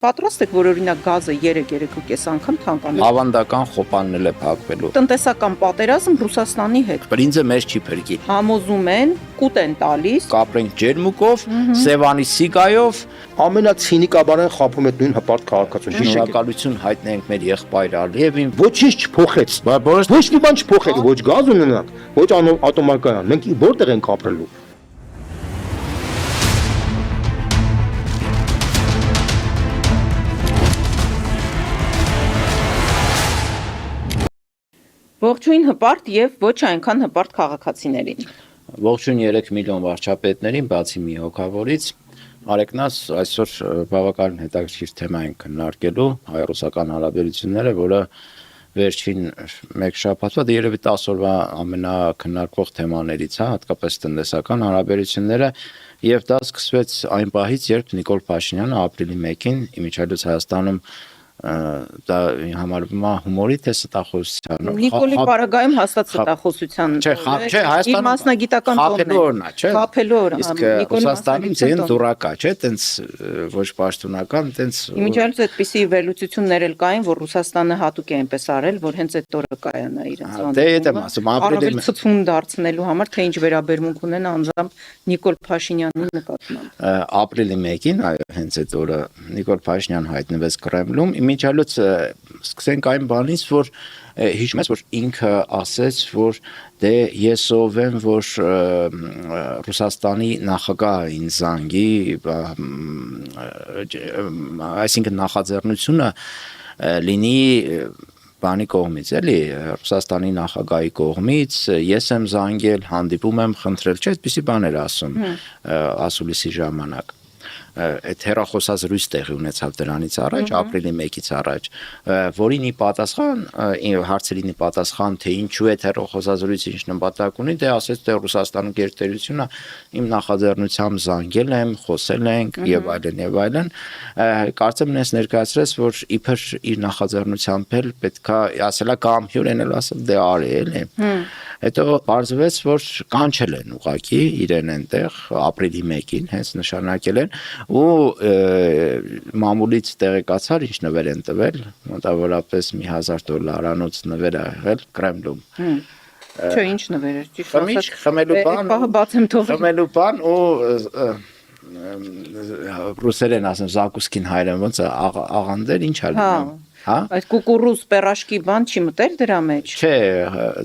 Պատրաստ եք, որ օրինակ գազը 3-3.5 անգամ թանկանում։ Ավանդական խոպանն էլ է փակվելու։ Տնտեսական պատերազմ Ռուսաստանի հետ։ Բրինձը մեզ չի փրկի։ Համոզում են, կուտ են տալիս։ Կապրենք ջերմուկով, Սևանի սիգայով, ամենացինիկաբարեն խափում է նույն հպարտ քաղաքացուն։ Շնորհակալություն հայտնենք մեր եղբայր Ալիևին։ Ոչինչ չփոխեց։ Ոչ մի բան չփոխեց, ոչ գազ ունենանք, ոչ ատոմակայան։ Մենք որտեղ ենք ապրելու։ Ողջույն հպարտ եւ ոչ այնքան հպարտ քաղաքացիներին։ Ողջույն 3 միլիոն վարչապետներին, բացի մի հոգավորից։ Արեկնաս այսօր բավականին հետաքրքիր թեմա են քննարկելու հայ-ռուսական հարաբերությունները, որը վերջին մեկ շաբաթվա երևի 10 օրվա ամենակննարկվող թեմաներից է, հատկապես տնտեսական հարաբերությունները, եւ դա սկսվեց այն պահից, երբ Նիկոլ Փաշինյանը ապրիլի 1-ին իմիջիայլոց Հայաստանում դա համարվում է հումորի թե ստախոսության։ Նիկոլի պարագայում հաստատ ստախոսության։ Չէ, Հայաստանում իր մասնագիտական տոնն է։ Խափելու օրն է։ Իսկ Ռուսաստանում ձեն դուրակա, չէ, տենց ոչ պաշտոնական, տենց Իմիջիայլոց այդպիսի վերլուծություններ էլ կային, որ Ռուսաստանը հատուկ է այնպես արել, որ հենց այդ օրը կայանա իրենց Դե եթե ասում ապրիլի ցցուն դարձնելու համար, թե ինչ վերաբերմունք ունեն անձամբ Նիկոլ Փաշինյանի նկատմամբ։ Ապրիլի 1-ին, այո, հենց այդ օրը Նիկոլ Փաշինյան հայտնվեց Կրեմլում։ Իմիջիայլոց սկսենք այն բանից, որ հիշում ես, որ ինքը ասեց, որ դե ես ով եմ, որ Ռուսաստանի նախագահը ինձ զանգի, այսինքն նախաձեռնությունը լինի բանի կողմից, էլի Ռուսաստանի նախագահի կողմից, ես եմ զանգել, հանդիպում եմ խնդրել, չէ, այդպիսի բաներ ասում ասուլիսի ժամանակ։ Այդ հեռախոսազրույց տեղի ունեցավ դրանից առաջ, ապրիլի 1-ից առաջ, որին ի պատասխան հարցերին ի պատասխան, թե ինչու է հեռախոսազրույցը ինչ նպատակ ունի, դե ասեց, թե Ռուսաստանի գերտերությունը իմ նախաձեռնությամբ զանգել եմ, խոսել ենք եւ այլն եւ այլն։ Կարծեմ նես ներկայացրեց, որ իբր իր նախաձեռնությամբ էլ պետքա ասելա կամ հյուրեն էլ ասել, դե արի էլի։ Հետո բարձվեց, որ կանչել են ուղակի իրեն այնտեղ ապրիլի 1-ին, հենց նշանակել են ու մամուլից տեղեկացար, ինչ նվեր են տվել, մոտավորապես $1000 նվեր ա եղել Կրեմլում։ Չէ, ինչ նվեր էր, ճիշտ ասած։ Խմելու բան ու ռուսերեն ասեմ, Զակուսկին հայերեն ոնց աղանդեր, ինչ ա լինում։ Այդ կուկուռուզ պերաշկի բան չի մտել դրա մեջ։ Չէ,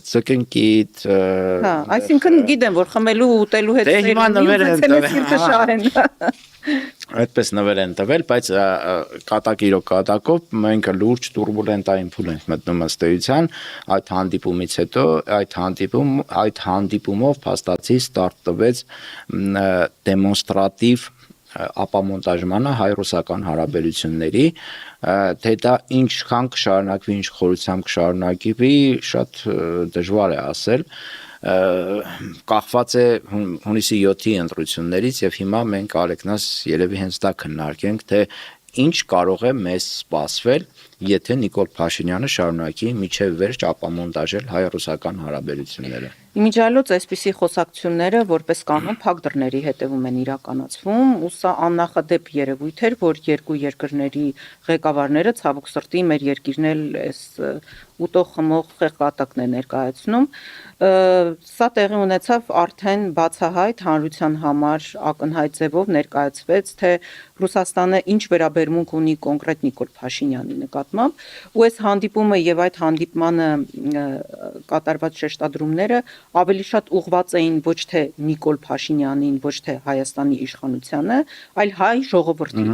ծկնկիտ։ Այսինքն գիտեմ, որ խմելու ու ուտելու հետ շահեն։ Այդպես նվեր են տվել, բայց կատակիրո կատակով մենք լուրջ տուրբուլենտային փուլ ենք մտնում ըստ էության այդ հանդիպումից հետո այդ հանդիպումով փաստացի ստարտ տվեց դեմոնստրատիվ ապամոնտաժմանը հայ-ռուսական հարաբերությունների, թե դա ինչքան կշարունակվի, ինչ խորությամբ կշարունակվի, շատ դժվար է ասել, կախված է հունիսի 7-ի ընտրություններից եւ հիմա մենք Արեկնաս երևի հենց դա քննարկենք, թե ինչ կարող է մեզ սպասվել, եթե Նիկոլ Փաշինյանը շարունակի միջև վերջ ապամոնտաժել հայ-ռուսական հարաբերությունները։ Իմիջիայլոց այսպիսի խոսակցությունները որպես կանոն փակ դռների հետևում են իրականացվում, ու սա աննախադեպ երևույթ էր, որ երկու երկրների ղեկավարները ցավոք սրտի մեր երկիրն էլ այս ուտող խմող խեղկատակն է ներկայացնում։ Սա տեղի ունեցավ արդեն բացահայտ հանրության համար ակնհայտ ձևով ներկայացվեց, թե Ռուսաստանը ինչ վերաբերմունք ունի կոնկրետ Նիկոլ Փաշինյանի նկատմամբ, ու այս հանդիպումը եւ այդ հանդիպմանը կատարված շեշտադրումները ավելի շատ ուղղված էին ոչ թե Նիկոլ Փաշինյանին, ոչ թե Հայաստանի իշխանությանը, այլ հայ ժողովրդին,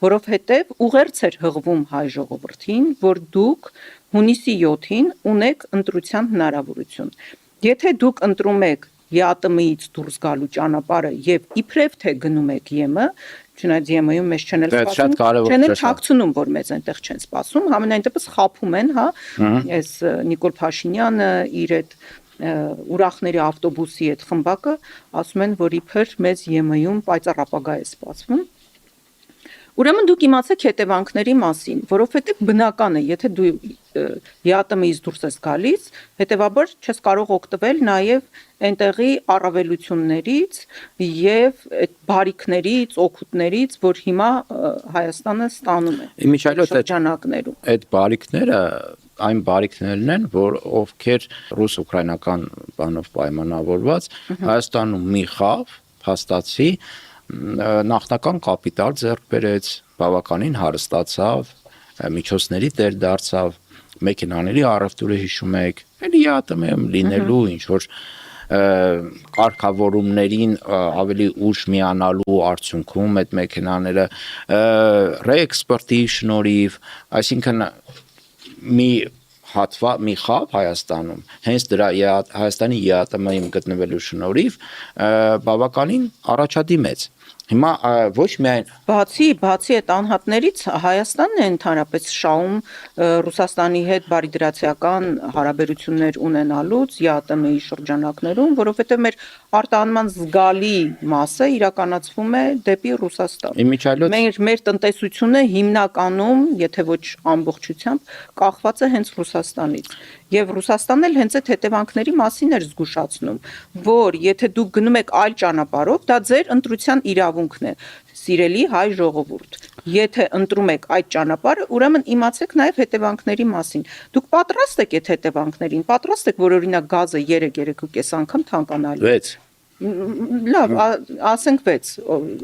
որովհետեւ ուղերձ էր հղվում հայ ժողովրդին, որ դուք հունիսի 7-ին ունեք ընտրության հնարավորություն։ Եթե դուք ընտրում եք ԵԱՏՄ-ից դուրս գալու ճանապարհը եւ իբրև թե գնում եք ԵՄ, չնայած ԵՄ-ում մեզ չեն սպասում, չեն թաքցնում, որ մեզ այնտեղ չեն սպասում, համենայն դեպս խափում են, հա, այս Նիկոլ Փաշինյանը իր այդ ուրախների ավտոբուսի այդ խմբակը ասում են, որ իբր մեզ ԵՄ-ում պայծառ ապագա է սպասվում։ Ուրեմն դուք իմացեք հետևանքների մասին, որովհետև բնական է, եթե դու ԵԱՏՄ-ից դուրս ես գալիս, հետևաբար չես կարող օգտվել նաև այնտեղի առավելություններից եւ այդ բարիքներից, օգուտներից, որ հիմա Հայաստանը ստանում է։ Իմիջիայլոց շրջանակներում։ այդ բարիքները այն բարիքներն են, որ ովքեր ռուս-ուկրաինական բանով պայմանավորված Հայաստանում մի խավ փաստացի նախնական կապիտալ ձեռք բերեց, բավականին հարստացավ, միջոցների տեր դարձավ, մեքենաների առևտուրը հիշում եք, էլի ԵԱՏՄ-ում լինելու ինչ որ կարգավորումներին ավելի ուշ միանալու արդյունքում այդ մեքենաները ռեէքսպորտի շնորհիվ, այսինքն մի խավ Հայաստանում հենց դրա Հայաստանի ԵԱՏՄ-ում գտնվելու շնորհիվ բավականին առաջադիմեց։ Հիմա ոչ միայն բացի այդ անհատներից Հայաստանն է ընդհանրապես շահում Ռուսաստանի հետ բարիդրացիական հարաբերություններ ունենալուց ԵԱՏՄ-ի շրջանակներում, որովհետև մեր արտահանման զգալի մասը իրականացվում է դեպի Ռուսաստան։ Իմիջիայլոց Մեր տնտեսությունը հիմնականում, եթե ոչ ամբողջությամբ, կախված է հենց Ռուսաստանից։ Եվ Ռուսաստանն էլ հենց այդ հետևանքների մասին էր զգուշացնում, որ եթե դուք գնում եք այլ ճանապարհով, դա ձեր ընտրության իրավունքն է, սիրելի հայ ժողովուրդ։ Եթե ընտրում եք այդ ճանապարհը, ուրեմն իմացեք նաև հետևանքների մասին։ Դուք պատրաստ եք այդ հետևանքներին, պատրաստ եք, որ օրինակ գազը 3.5 անգամ թանկանալու։ 6 Լավ, ասենք 6։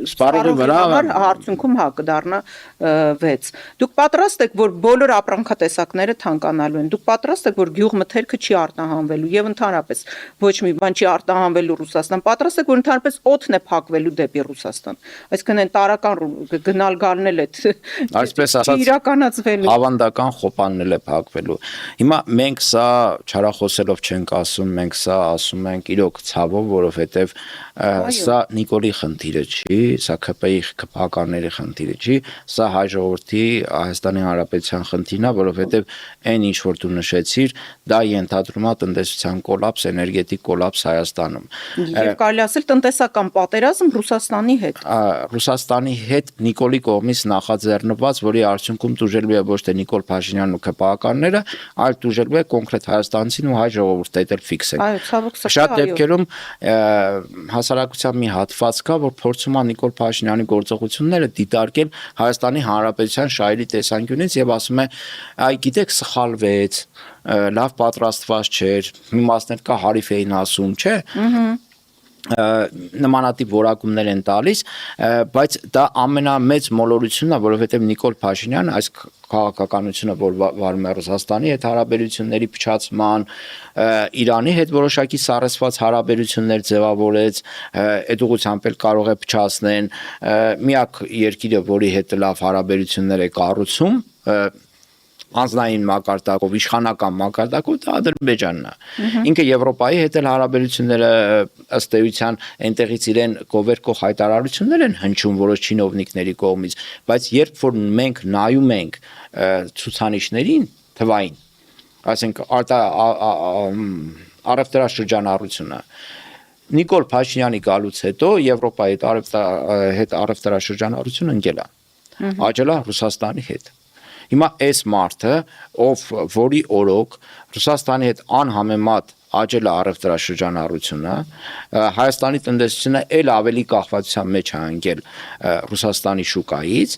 Սպառողի վրա արդյունքում կդառնա 6։ Դուք պատրաստ եք, որ բոլոր ապրանքատեսակները թանկանալու են։ Դուք պատրաստ եք, որ գյուղմթերքը չի արտահանվելու եւ ընդհանրապես ոչ մի բան չի արտահանվելու Ռուսաստան։ Պատրաստ եք, որ ընդհանրապես օդն է փակվելու դեպի Ռուսաստան։ Այսինքն այն տարական գնալ գալն էլ է այսպես ասած իրականացվելու։ ավանդական խոպանն էլ է փակվելու։ Հիմա մենք սա չարախոսելով չենք ասում, մենք սա ասում ենք իրոք ցավով, որովհետեւ սա Նիկոլի խնդիրը չի, սա ԿՊ-ի քպականների խնդիրը չի, սա հայ ժողովրդի Հայաստանի Հանրապետության խնդիրն է, որովհետև այն ինչ որ դու նշեցիր, դա ենթադրում է տնտեսության կոլապս, էներգետիկ կոլապս Հայաստանում։ Եվ կարելի ասել տնտեսական պատերազմ Ռուսաստանի հետ։ Ռուսաստանի հետ Նիկոլի կողմից նախաձեռնված, որի արդյունքում տուժելու է ոչ թե Նիկոլ Փաշինյանն ու քպականները, այլ տուժելու է կոնկրետ հայաստանցին ու հայ ժողովուրդը, դա էլ ֆիքս է։ Այո, ցավոք սրտի, Շատ դեպքերում հասարակության մի հատված կա, որ փորձում է Նիկոլ Փաշինյանի գործողությունները դիտարկել Հայաստանի Հանրապետության շահերի տեսանկյունից եւ ասում է, այ գիտեք, սխալվեց, լավ պատրաստված չէր, մի մասներ կա հարիվ էին ասում, չէ՞։ Նմանատիպ որակումներ են տալիս, բայց դա ամենամեծ մոլորությունն է, որովհետև Նիկոլ Փաշինյանը այս քաղաքականությունը, որ վարում է Ռուսաստանի հետ հարաբերությունների փչացման, Իրանի հետ որոշակի սառեցված հարաբերություններ ձևավորեց, այդ ուղղությամբ էլ կարող է փչացնեն, միակ երկիրը, որի հետ լավ հարաբերություններ է կառուցում, անձնային մակարդակով, իշխանական մակարդակով դա Ադրբեջանն է։ Ինքը Եվրոպայի հետ էլ հարաբերությունները ըստ էության այնտեղից իրեն գովերքող հայտարարություններ են հնչում որոշ չինովնիկների կողմից, բայց երբ որ մենք նայում ենք ցուցանիշներին թվային, այսինքն առևտրաշրջանառությունը Նիկոլ Փաշինյանի գալուց հետո Եվրոպայի հետ առևտրաշրջանառությունը ընկել է, աճել է Ռուսաստանի հետ։ Հիմա այս մարդը, որի օրոք Ռուսաստանի հետ անհամեմատ աճել է առևտրաշրջանառությունը, Հայաստանի տնտեսությունը էլ ավելի կախվածության մեջ է ընկել Ռուսաստանի շուկայից,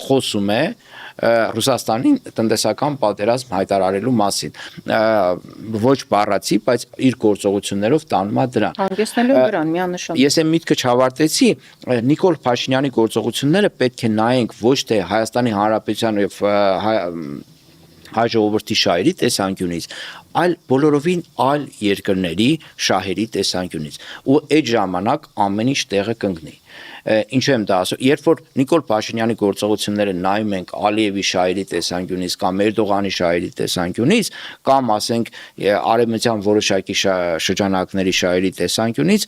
խոսում է Ռուսաստանի տնտեսական պատերազմ հայտարարելու մասին, ոչ բառացի, բայց իր գործողություններով տանում է դրան։ Հանգեցնելու դրան միանշանակ։ Ես այն միտքը չավարտեցի, Նիկոլ Փաշինյանի գործողությունները պետք է նայենք ոչ թե Հայաստանի Հանրապետության եւ հայ ժողովրդի շահերի տեսանկյունից, այլ բոլորովին այլ երկրների շահերի տեսանկյունից, ու այդ ժամանակ ամեն ինչ տեղը կընկնի։ Ինչու եմ դա ասում, երբ որ Նիկոլ Փաշինյանի գործողությունները նայում ենք Ալիևի շահերի տեսանկյունից կամ Էրդողանի շահերի տեսանկյունից, կամ ասենք արևմտյան որոշակի շրջանակների շահերի տեսանկյունից,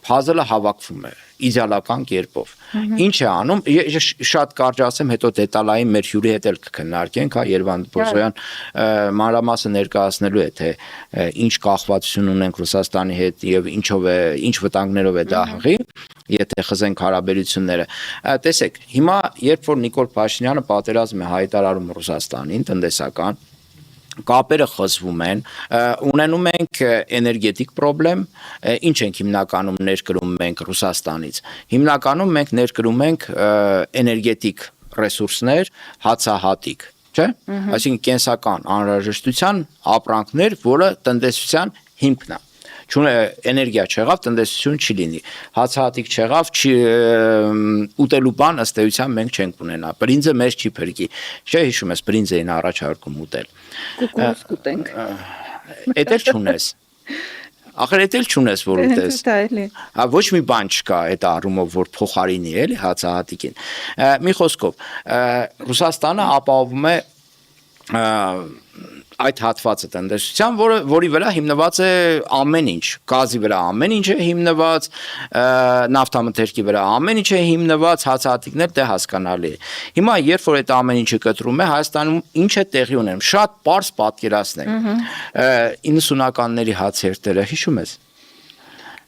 puzzle-ը հավաքվում է իդեալական կերպով։ Ինչ է անում, շատ կարճ ասեմ, հետո դետալային մեր հյուրի հետ էլ կքննարկենք, հա, Երվանդ Բորզոյան մանրամասը ներկայացնելու է, թե ինչ կախվածություն ունենք Ռուսաստանի հետ եւ ինչ վտանգներով է դա հղի, եթե խզենք հարաբերությունները։ Տեսեք, հիմա երբ որ Նիկոլ Փաշինյանը պատերազմ է հայտարարում Ռուսաստանին տնտեսական, կապերը խզվում են, ունենում ենք էներգետիկ պրոբլեմ, ինչ ենք հիմնականում ներկրում մենք Ռուսաստանից։ Հիմնականում մենք ներկրում ենք էներգետիկ ռեսուրսներ, հացահատիկ, չէ՞։ Այսինքն կենսական անհրաժեշտության ապրանքներ, որը տնտեսության հիմքն է։ Էներգիա չեղավ, տնտեսություն չի լինի։ Հացահատիկ չեղավ, ուտելու բան ըստ էության մենք չենք ունենա։ Բրինձը մեզ չի փրկի։ Չէ՞ հիշում ես, բրինձ էին առաջարկում ուտել։ Կուկուս կուտենք։ Էդ էլ չունես։ Ախր էդ էլ չունես, որ ուտես։ Ոչ մի բան չկա այդ առումով, որ փոխարինի էլի հացահատիկին։ Մի խոսքով, Ռուսաստանը ապահովում է այդ հատվածը տնտեսության, որի վրա հիմնված է ամեն ինչ, գազի վրա ամեն ինչ է հիմնված, նավթամթերքի վրա ամեն ինչ է հիմնված, հացահատիկներ դե հասկանալի է։ Հիմա երբ որ այդ ամեն ինչը կտրում է, Հայաստանում ինչ է տեղի ունենում, շատ պարզ պատկերացնենք։ 90-ականների հացերտերը հիշում ես։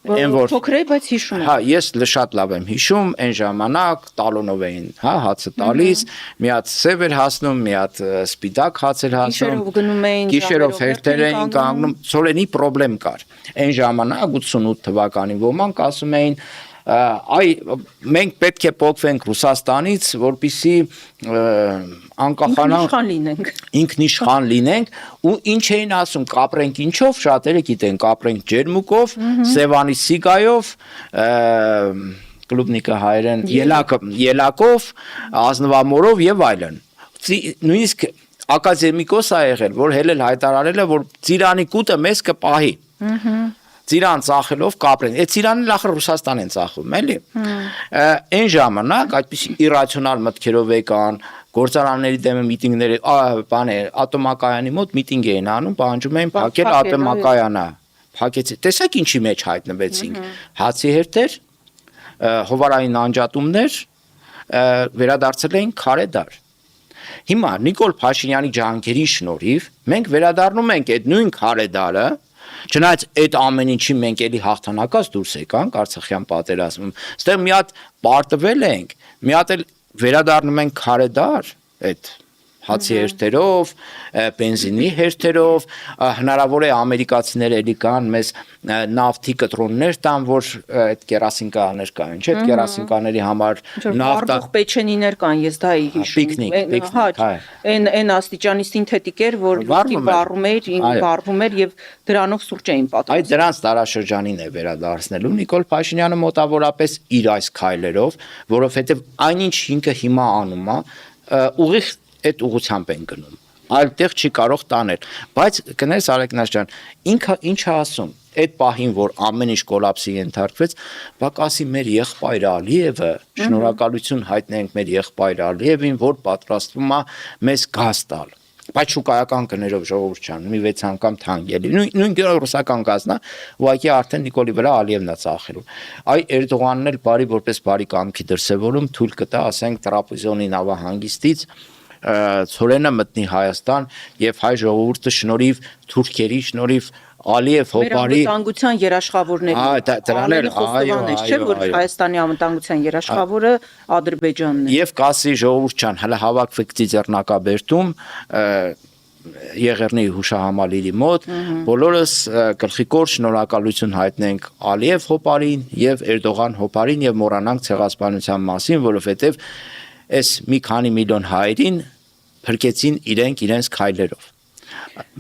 Փոքր է, բայց հիշում եմ։ Հա, ես շատ լավ եմ հիշում, այն ժամանակ տալոնով էին, հա, հացը տալիս, մի հատ սև էր հասնում, մի հատ սպիտակ հաց էր հասնում։ Գիշերով գնում էին, գիշերով հերթեր էին կանգնում, ցորենի պրոբլեմ կար։ Այն ժամանակ 88 թվականին ոմանք ասում էին, մենք պետք է փոխվենք Ռուսաստանից, որպեսզի անկախանանք, ինքնիշխան լինենք, ու ինչ էին ասում, կապրենք ինչով, շատերը գիտեն, կապրենք ջերմուկով, Սևանի սիգայով, կլուբնիկը հայերեն, ելակով, ազնվամորով եւ այլն։ Նույնիսկ ակադեմիկոս ա եղել, որ հելել հայտարարել է, որ ծիրանի կուտը մեզ կպահի։ Ծիրան ծախելով կապրեն։ Այդ ծիրանն ախր Ռուսաստան են ծախում, էլի։ Այն ժամանակ այդպիսի իրացիոնալ մտքերով եկան, գործարանների դեմ միտինգներ, ատոմակայանի մոտ միտինգ էին անում, պահանջում էին փակել ատոմակայանը։ Փակեցի։ Տեսակ ինչի մեջ հայտնվեցինք։ Հացի հերթեր, հովարային անջատումներ, վերադարձել էին քարեդար։ Հիմա Նիկոլ Փաշինյանի ջանքերի շնորհիվ մենք վերադառնում ենք այդ նույն քարեդարը, չնայած այդ ամեն ինչի մենք էլի հաղթանակած դուրս եկանք Արցախյան պատերազմում, այստեղ մի հատ պարտվել ենք, մի հատ էլ վերադառնում ենք քարեդար, այդ հացի հերթերով, բենզինի հերթերով, հնարավոր է ամերիկացիները էլի կան մեզ նավթի կտրոններ տան, որ այդ կերասինկաներ կային, չէ՞, այդ կերասինկաների համար նավթ պեչենիներ կան, ես դա հիշում եմ։ Այն աստիճանի սինթետիկ էր, որ վառվում էր եւ դրանով սուրճ էին պատրաստում։ Այդ դրանց տարաշրջանին է վերադարձնելու Նիկոլ Փաշինյանը մոտավորապես իր այս քայլերով, որովհետեւ այնինչ ինքը հիմա անում է, ուղիղ այդ ուղությամբ են գնում, այլ տեղ չի կարող տանել, բայց կներես Արեգնաս ջան, ինքը ինչ է ասում, այդ պահին, որ ամեն ինչ կոլապսի ենթարկվեց, բակասի մեր եղբայր Ալիևը, շնորհակալություն հայտնենք մեր եղբայր Ալիևին, որ պատրաստվում է մեզ գազ տալ, բայց շուկայական գներով ժողովուրդ ջան, մի 6 անգամ թանկ էլի, նույն ռուսական գազն է, ուղղակի արդեն Նիկոլի վրա Ալիևն է ծախելու, այ Էրդողանն էլ բարի որպես բարի կամքի դրսևորում թույլ կտա, ասենք Տրապեզոնի նավահանգիստից ցորենը մտնի Հայաստան եւ հայ ժողովուրդը շնորհիվ թուրքերի շնորհիվ Ալիև հոպարի անվտանգության երաշխավորների դրանել չէ որ Հայաստանի անվտանգության երաշխավորը Ադրբեջանն է եւ կասի ժողովուրդ ջան հələ հավաքվեք Ծիծեռնակաբերդում Եղեռնի հուշահամալիրի մոտ բոլորս գլխիկոր շնորհակալություն հայտնենք Ալիև հոպարին եւ Էրդողան հոպարին եւ մոռանանք ցեղասպանության մասին, որովհետեւ այս մի քանի միլիոն հայերին փրկեցին իրենց քայլերով։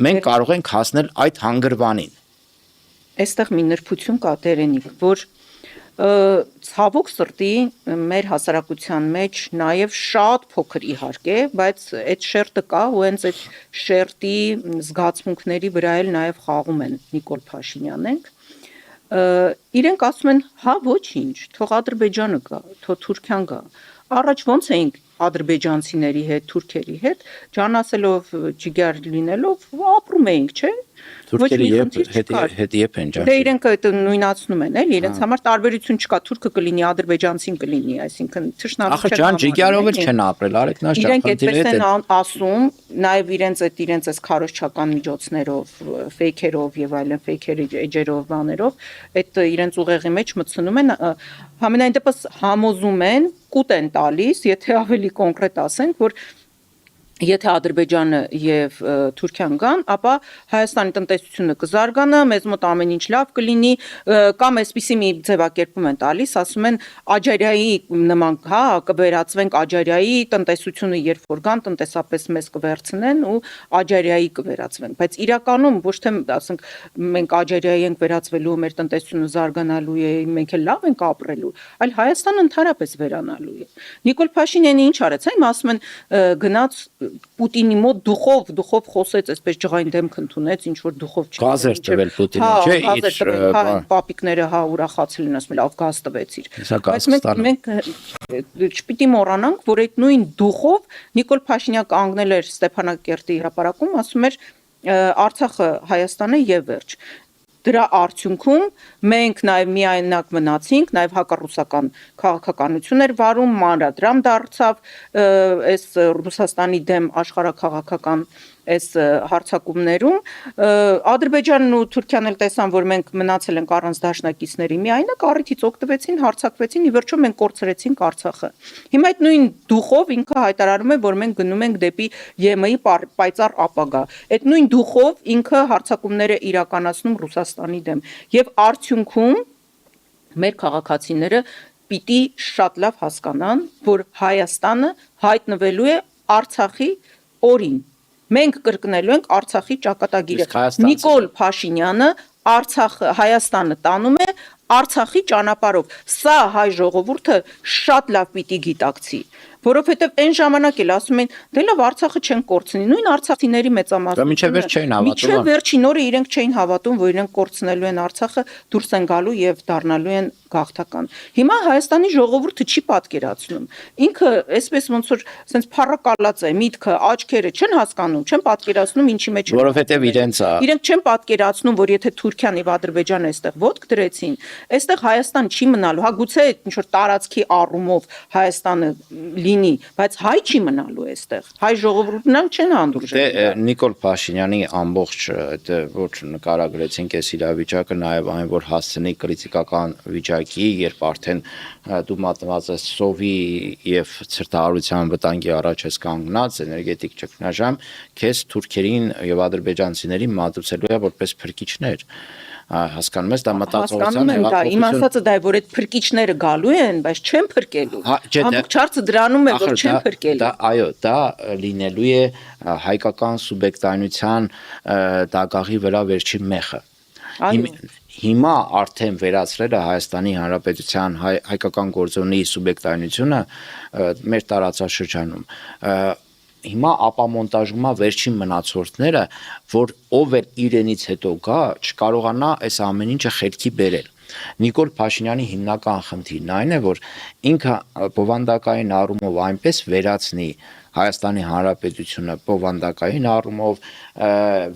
Մենք կարող ենք հասնել այդ հանգրվանին։ Այստեղ մի նրբություն կա Տերենիկ, որ ցավոք սրտի մեր հասարակության մեջ նաև շատ փոքր իհարկե, բայց այդ շերտը կա ու հենց այդ շերտի զգացմունքների վրա էլ նաև խաղում են Նիկոլ Փաշինյանենք։ Իրենք ասում են, հա ոչինչ, թող Ադրբեջանը գա, թող Թուրքիան գա։ Առաջ ոնց էինք ադրբեջանցիների հետ, թուրքերի հետ, ջանասելով ջիգար լինելով ապրում էինք, չէ՞։ Թուրքերը մի երբ խնդիր չկար։ հետ են Դե ջանք։ իրենք այդ նույնացնում են, էլի, իրենց համար տարբերություն չկա, թուրքը կլինի, ադրբեջանցին կլինի, այսինքն թշնամի Ախր ջանջիկյարով էլ չեն ապրել, արեք նա Իրենք շփանցիրը այդպես հետ են ասում, նաև իրենց այս քարոզչական միջոցներով, ֆեյքերով եւ այլն ֆեյքերի էջերով, բաներով, այդ իրենց ուղեղի մեջ մտցնում են, համենայն դեպս համոզում են, կուտ են տալիս, եթե ավելի կոնկրետ ասենք, որ եթե Ադրբեջանը եւ Թուրքիան գան, ապա Հայաստանի տնտեսությունը կզարգանա, մեզ մոտ ամեն ինչ լավ կլինի, կամ այսպիսի մի ձևակերպում են տալիս, ասում են Աջարիայի նման, հա, կվերածվենք Աջարիայի տնտեսությունը, երբ որ գան, տնտեսապես մեզ կվերցնեն ու Աջարիայի կվերածվենք, բայց իրականում ոչ թե ասենք մենք Աջարիայի ենք վերածվելու, մեր տնտեսությունը զարգանալու է, մենք էլ լավ ենք ապրելու, այլ Հայաստանը ընդհանրապես վերանալու է։ Նիկոլ Փաշինյանը ինչ արեց, այն ասում են գնաց Պուտինի մոտ դուխով խոսեց, այսպես ջղային դեմք ընդունեց, ինչ որ դուխով չի։ Գազ էր տվել Պուտինին, չէ՞, իր պապիկները հա ուրախացել են, ասում են, լավ գազ տվեցիր։ Բայց մենք չպիտի մոռանանք, որ այդ նույն դուխով Նիկոլ Փաշինյանը կանգնել էր Ստեփանակերտի հրապարակում, ասում էր Արցախը Հայաստանը եւ վերջ։ Դրա արդյունքում մենք նաև միայնակ մնացինք, նաև հակառուսական քաղաքականություն էր վարում, մանրադրամ դարձավ այս Ռուսաստանի դեմ աշխարհաքաղաքական այս հարցակումներում Ադրբեջանն ու Թուրքիան էլ տեսան, որ մենք մնացել ենք առանց դաշնակիցների միայնակ, առիթից օգտվեցին, հարձակվեցին, ի վերջո մենք կորցրեցինք Արցախը։ Հիմա այդ նույն դուխով ինքը հայտարարում է, որ մենք գնում ենք դեպի ԵՄ-ի պայծառ ապագա։ Այդ նույն դուխով ինքը հարձակումներ է իրականացնում Ռուսաստանի դեմ։ Եվ արդյունքում մեր քաղաքացիները պիտի շատ լավ հասկանան, որ Հայաստանը հայտնվելու է Արցախի օրին։ Մենք կրկնելու ենք Արցախի ճակատագիրը։ Նիկոլ Փաշինյանը Հայաստանը տանում է Արցախի ճանապարհով։ Սա հայ ժողովուրդը շատ լավ պիտի գիտակցի, որովհետև այն ժամանակ էլ ասում են, դե լավ Արցախը չեն կորցնի, նույն արցախցիների մեծամասնությունը։ Մինչև վերջ չէին հավատում։ Մինչև վերջին օրը իրենք չէին հավատում, որ իրենք կորցնելու են Արցախը, դուրս են գալու եւ դառնալու են գաղթական։ Հիմա Հայաստանի ժողովուրդը չի պատկերացնում։ Ինքը այսպես ոնց որ sense փառակալած է, միտքը, աչքերը չեն հասկանում, չեն պատկերացնում ինչի մեջ է։ Որովհետև իրենք չեն պատկերացնում, որ եթե Թուրքիան եւ Ադրբեջանը այստեղ ոտք դրեցին, այստեղ Հայաստան չի մնալու։ Հա գուցե ինչ որ տարածքի առումով Հայաստանը լինի, բայց հայ չի մնալու այստեղ։ Հայ ժողովուրդն ան չեն հանդուրժել։ Դե Նիկոլ Փաշինյանի ամբողջ այդ որ նկարագրեցինք այս իրավիճակը, նաև այն որ հասցնի կրիտիկական վիճակի, երբ արդեն դու մատնված ես սովի եւ ցրտահարության վտանգի առաջ ես կանգնած, էներգետիկ ճգնաժամ, քեզ թուրքերին եւ ադրբեջանցիներին մատուցելու է որպես փրկիչներ։ Հասկանում ես, դա մտածողության հեղափոխություն։ Իմ ասածը դա է, որ այդ փրկիչները գալու են, բայց չեն փրկելու։ Ամբողջ հարցը դրանում է, որ չեն փրկելու։ Այո, դա լինելու է հայկական սուբյեկտայնության դագաղի վրա վերջին մեխը։ Հիմա արդեն վերացրել է Հայաստանի Հանրապետության հայկական գործոնի սուբյեկտայնությունը մեր տարածաշրջանում։ Հիմա ապամոնտաժում է վերջին մնացորդները, որ ով էլ իրենից հետո գա, չկարողանա այս ամեն ինչը խելքի բերել։ Նիկոլ Փաշինյանի հիմնական խնդիրն այն է, որ ինքը բովանդակային առումով այնպես վերացնի Հայաստանի Հանրապետությունը, բովանդակային առումով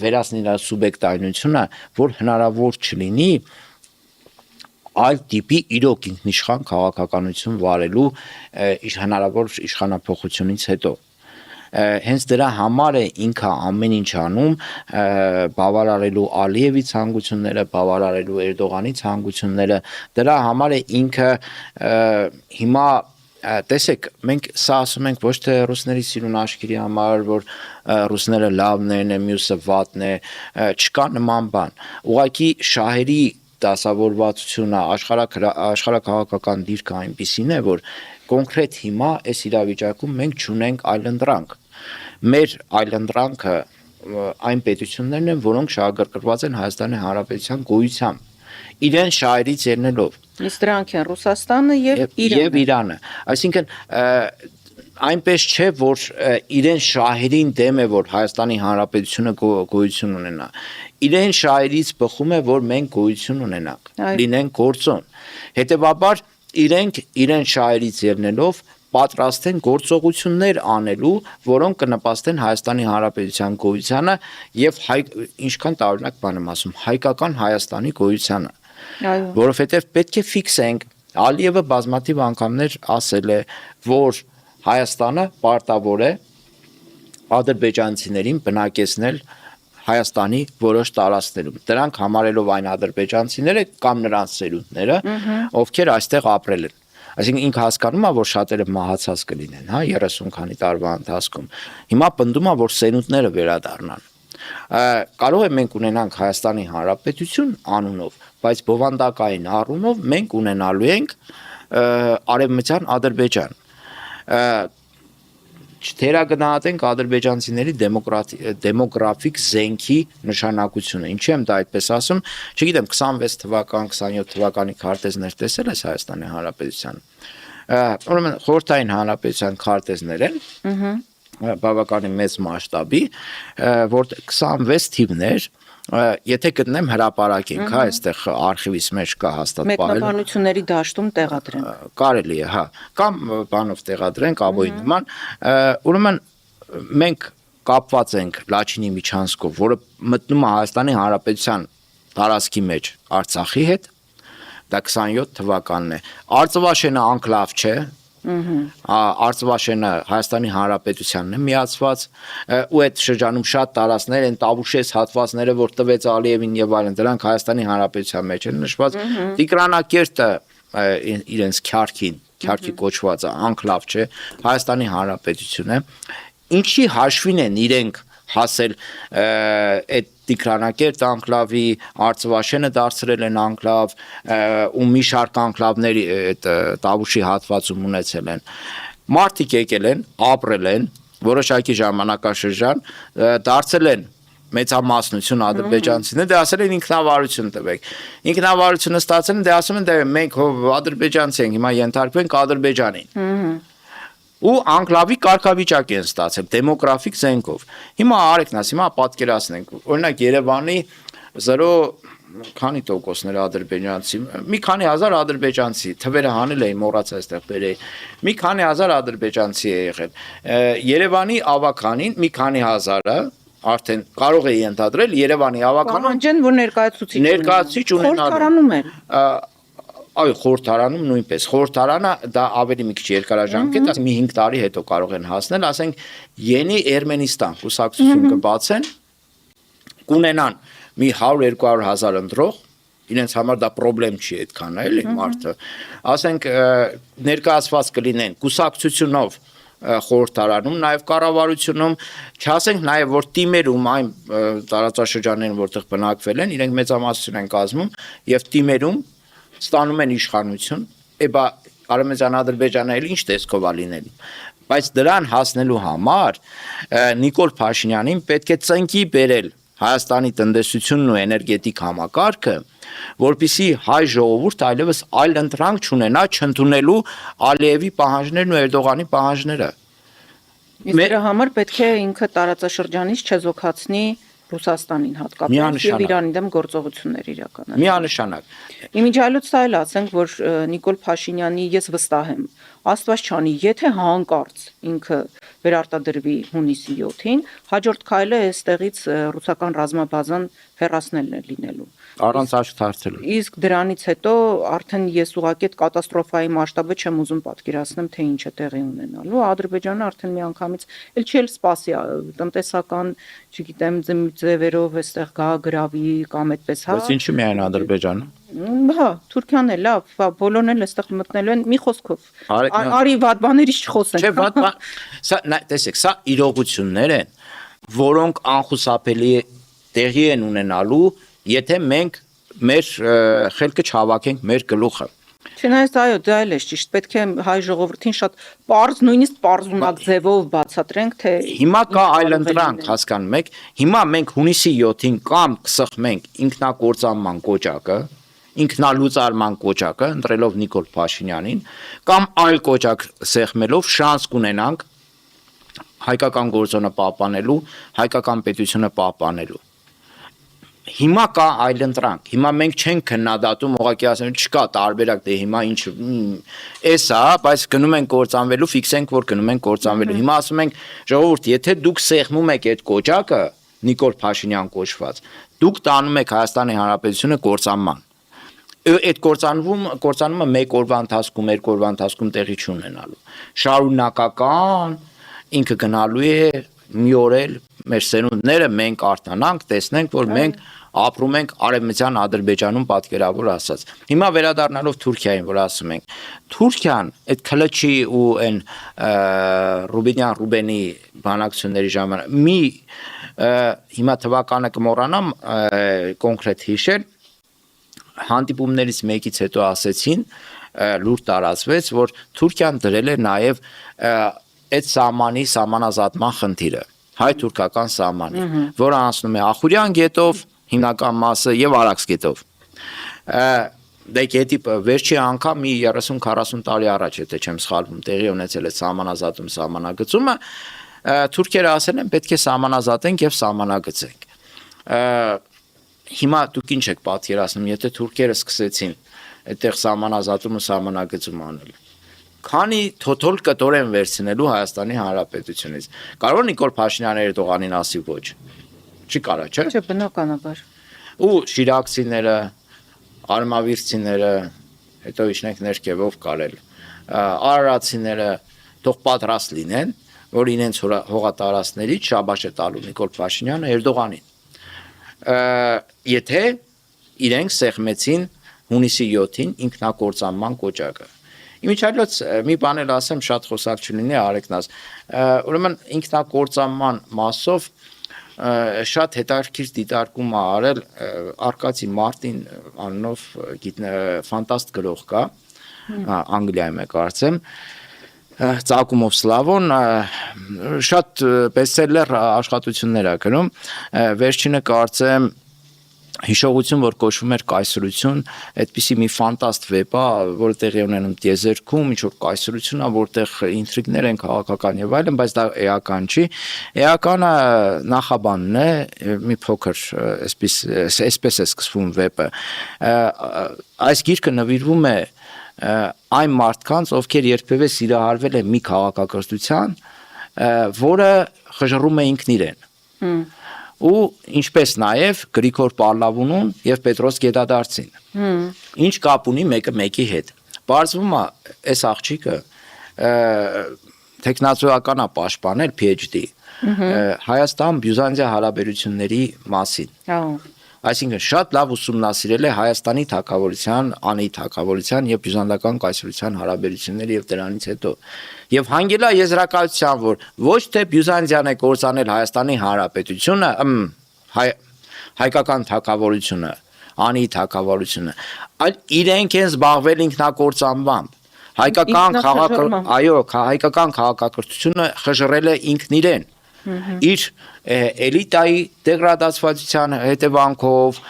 վերացնի նրա սուբյեկտայնությունը, որ հնարավոր չլինի այլ տիպի իրոք ինքնիշխան քաղաքականություն վարելու հնարավոր իշխանափոխությունից հետո։ Հենց դրա համար է ինքը ամեն ինչ անում, բավարարելու Ալիևի ցանկությունները, բավարարելու Էրդողանի ցանկությունները, դրա համար է ինքը հիմա տեսեք, մենք սա ասում ենք ոչ թե ռուսների սիրուն աչքերի համար, որ ռուսները լավն են, մյուսը վատն է, չկա նման բան։ Ուղղակի շահերի դասավորվածությունը, աշխարհաքաղաքական դիրքը այնպիսին է, որ կոնկրետ հիմա այս իրավիճակում մենք չունենք այլընտրանք։ Մեր այլընտրանքը այն պետություններն են, որոնք շահագրգռված են Հայաստանի Հանրապետության գոյությամբ իրեն շահերից ելնելով։ Իսկ դրանք են Ռուսաստանը եւ Իրանը։ Այսինքն այնպես չէ, որ իրեն շահերին դեմ է, որ Հայաստանի Հանրապետությունը գոյություն ունենա։ Իրեն շահերից բխում է, որ մենք գոյություն ունենանք, լինենք գործոն։ Հետևաբար իրենք իրեն շահերից ելնելով պատրաստ են գործողություններ անելու, որոնք կնպաստեն Հայաստանի Հանրապետության գոյությանը եւ ինչքան տարօրինակ բան եմ ասում, հայկական Հայաստանի գոյությանը։ Այո։ Որովհետեւ պետք է ֆիքսենք, Ալիևը բազմաթիվ անգամներ ասել է, որ Հայաստանը պարտավոր է ադրբեջանցիներին բնակեցնել Հայաստանի որոշ տարածքներում։ Դրանք համարելով այն ադրբեջանցիները կամ նրանց սերունդները, ովքեր այստեղ ապրել են։ Այսինքն ինքը հասկանում է, որ շատերը մահացած կլինեն, հա, 30 քանի տարվա ընթացքում։ Հիմա պնդում է, որ սերունդները վերադառնան։ Կարող է մենք ունենանք Հայաստանի Հանրապետություն անունով, բայց բովանդակային առումով մենք ունենալու ենք արևմտյան Ադրբեջան։ Չթերագնահատենք ադրբեջանցիների դեմոգրաֆիկ զենքի նշանակությունը։ Ինչի եմ դա այդպես ասում, չգիտեմ 26 թվական, 27 թվականի քարտեզներ տեսել ես Հայաստանի Հանրապետության։ Ուրեմն խորհրդային հանրապետության քարտեզներ են, բավականին մեծ մասշտաբի, որ 26 թիվներ, եթե գտնեմ հրապարակենք, հա, այստեղ արխիվիս մեջ կա հաստատ պահել։ Մեկնաբանությունների դաշտում տեղադրեն։ Կարելի է, հա, կամ բանով տեղադրենք աբոյի նման, ուրեմն մենք կապված ենք Լաչինի միջանցքով, որը մտնում է Հայաստանի Հանրապետության տարածքի մեջ Արցախի հետ, դա 27 թվականն է։ Արծվաշենը անկլավ չէ, Արծվաշենը Հայաստանի Հանրապետությանն է միացված ու այդ շրջանում շատ տարածքներ են, Տավուշես հատվածները, որ տվեց Ալիևին եւ այլն, դրանք Հայաստանի Հանրապետության մեջ են նշված։ Տիգրանակերտը իրենց քյարքի կոչված է, անկլավ չէ, Հայաստանի Հանրապետություն է։ Ինչի հաշվին են իրենք հասել այդ Տիգրանակերտ անկլավի, Արծվաշենը դարձրել են անկլավ ու մի շարք անկլավների այդ Տավուշի հատվածում ունեցել են։ Մարդիկ եկել են, ապրել են, որոշակի ժամանակաշրջան դարձել են մեծամասնություն ադրբեջանցիներ, դե ասել են ինքնավարություն տվեք։ Ինքնավարությունը ստացել են, դե ասում են դե մենք ադրբեջանցի ենք, հիմա ենթարկվենք Ադրբեջանին։ Ու անկլավի կարգավիճակ են ստացել դեմոգրաֆիկ զենքով։ Հիմա արեկնաս, հիմա պատկերացնենք, օրինակ Երևանի 0 քանի տոկոսներ ադրբեջանցի, մի քանի հազար ադրբեջանցի, թվերը հանել էի, մոռացա այստեղ բերեի, մի քանի հազար ադրբեջանցի է եղել։ Երևանի ավականին մի քանի հազարը արդեն կարող է ենթադրել Երևանի ավականում Պահանջեն, որ ներկայացուցիչ ունենալու։ Խորհրդարանում են։ Այո, խորհրդարանում նույնպես։ Խորհրդարանը դա ավելի մի քիչ երկարաժամկետ, ասենք մի 5 տարի հետո կարող են հասնել, ասենք Յենի Էրմենիստան կուսակցություն կբացեն, կունենան մի 100-200 հազար ընտրող, իրենց համար դա խնդրեմ չի այդքան, էլի մարդը։ Ասենք ներկայացված կլինեն կուսակցությունով խորհրդարանում, նաև կառավարությունում, չասենք նաև որ թիմերում այն տարածաշրջաններում, որտեղ բնակվել են, իրենք մեծամասնություն են կազմում եւ թիմերում ստանում են իշխանություն, էբա Արևմտյան Ադրբեջանը էլ ինչ տեսքով է լինելու։ Բայց դրան հասնելու համար Նիկոլ Փաշինյանին պետք է ծնկի բերել Հայաստանի տնտեսությունն ու էներգետիկ համակարգը, որպեսզի հայ ժողովուրդը այլևս այլ ընտրանք չունենա չընդունելու Ալիևի պահանջներն ու Էրդողանի պահանջները։ Դրա համար պետք է ինքը տարածաշրջանից չեզոքացնի Ռուսաստանին հատկապես եւ Իրանի դեմ գործողություններ իրականացնել։ Միանշանակ։ Իմիջիայլոց սա էլ ասենք, որ Նիկոլ Փաշինյանի ես վստահ եմ, Աստված չանի, եթե հանկարծ ինքը վերարտադրվի հունիսի 7-ին, հաջորդ քայլը այստեղից ռուսական ռազմաբազան հեռացնելն է լինելու։ Առանց աչք թարթելու։ Իսկ դրանից հետո արդեն ես ուղղակի այդ կատաստրոֆայի մասշտաբը չեմ ուզում պատկերացնել, թե ինչ է տեղի ունենալու։ Ադրբեջանը արդեն միանգամից էլ չի սպասի տնտեսական, չգիտեմ, ձևերով այստեղ գա գրավի կամ այդպես, հա։ Բայց ինչու միայն Ադրբեջանը։ Հա, Թուրքիան է լավ, բոլորն էլ այստեղ մտնելու են մի խոսքով։ Արի վատ բաներից չխոսենք։ Չէ, վատ բան։ Սա տեսեք, սա իրողություններ են, որոնք անխուսափելի տեղի են ունենալու, եթե մենք մեր խելքը չհավաքենք մեր գլուխը։ Չնայած այո, դա էլ է ճիշտ, պետք է հայ ժողովրդին շատ պարզ, նույնիսկ պարզունակ ձևով բացատրենք, թե հիմա կա այլ ընտրանք, հասկանում եք, հիմա մենք հունիսի 7-ին կամ կսխմենք ինքնակործանման կոճակը, ինքնալուծարման կոճակը, ընտրելով Նիկոլ Փաշինյանին, կամ այլ կոճակ սեղմելով շանս կունենանք հայկական գործոնը պահպանելու, հայկական պետությունը պահպանելու։ Հիմա կա այլընտրանք։ Հիմա մենք չենք քննադատում, ուղղակի ասեմ, չկա տարբերակ, դե հիմա ինչ էսա, բայց գնում են կործանվելու, ֆիքսենք, որ գնում են կործանվելու։ Հիմա ասում ենք, ժողովուրդ, եթե դուք սեղմում եք այդ կոճակը, Նիկոլ Փաշինյան կոչված, դուք տանում եք Հայաստանի Հանրապետությունը կործանման։ Այդ կործանումը 1 օրվա ընթացքում, 2 օրվա ընթացքում տեղի չունենալու։ Շարունակական ինքը գնալու է մի օր էլ մեր սերունդները մենք արտանանք, տեսնենք, որ մենք ապրում ենք Արևմտյան Ադրբեջանում պատկերավոր ասած։ Հիմա վերադառնալով Թուրքիային, որ ասում ենք, Թուրքիան այդ քլչի ու այն Ռուբենի բանակցությունների ժամանակ հիմա թվականը կմոռանամ կոնկրետ հիշել, հանդիպումներից մեկից հետո ասեցին, լուր տարածվեց, որ Թուրքիան դրել է նաև այդ սահմանազատման խնդիրը, հայ-թուրքական սահմանի, որը անցնում է Ախուրյան գետով, հիմնական մասը եւ Արաքս գետով։ Դե գետի վերջի անգամ մի 30-40 տարի առաջ, եթե չեմ սխալվում, տեղի ունեցել է սահմանազատում, սահմանագծումը, թուրքերը ասել են պետք է սահմանազատենք եւ սահմանագծենք։ Հիմա դուք ինչ եք պատկերացնում, եթե թուրքերը սկսեցին այդտեղ սահմանազատումը սահմանագծում անել։ Քանի թոթոլ կտոր են վերցնելու Հայաստանի Հանրապետությունից։ Կարող է Նիկոլ Փաշինյանը Էրդողանին ասի ոչ։ Չի կարա, չէ՞։ Չէ, բնականաբար։ Ու շիրակցիները, արմավիրցիները, հետո իջնենք ներքևով կարել։ Արարացիները թող պատրաստ լինեն, որ իրենց հողատարածքներից շաբաշ է տալու Նիկոլ Փաշինյանը Էրդողանին։ Եթե իրենք սեղմեցին հունիսի 7-ին ինքնակործանման կոճակը։ Իմիջիայլոց մի բան էլ ասեմ, շատ խոսակ չլինի Արեգնաս, ուրեմն ինքնակործանման մասով շատ հետաքրքիր դիտարկում է արել Արկադի Մարտին անունով ֆանտաստ գրող կա, Անգլիայում է կարծեմ, Ծագումով Սլավոն շատ բեսթսելեր աշխատություններ է գրում, վերջինը կարծեմ հիշողություն, որ կոչվում էր կայսրություն, այդպիսի մի ֆանտաստ վեպ է, որը տեղի ունենում տիեզերքում, ինչ որ կայսրություն է, որտեղ ինտրիգներ են քաղաքական եւ այլն, բայց դա էական չի։ Էականը նախաբանն է, մի փոքր այսպես է սկսվում վեպը։ Այս գիրքը նվիրվում է այն մարդկանց, ովքեր երբևէ սիրահարվել են մի քաղաքակրթության, որը խժռում է ինքն իրեն։ Ու ինչպես նաև Գրիգոր Պարլավունուն եւ Պետրոս Գետադարձին։ Ինչ կապ ունի մեկը մեկի հետ։ Բարձվում է այս աղջիկը տեխնացուական է պաշտպանել PhD Հայաստան-Բյուզանդիա հարաբերությունների մասին։ Այսինքն շատ լավ ուսումնասիրել է Հայաստանի թագավորության, Անի թագավորության եւ բյուզանդական կայսրության հարաբերությունները եւ դրանից հետո։ Եվ հանգել է եզրակացության, որ ոչ թե Բյուզանդիան է կործանել Հայաստանի Հանրապետությունը, հայկական թագավորությունը, Անի թագավորությունը, այլ իրենք են զբաղվել ինքնակործանմամբ։ Հայկական քաղաքակրթությունը խժռել է ինքն իրեն։ Իր էլիտայի դեգրադացվածության հետևանքով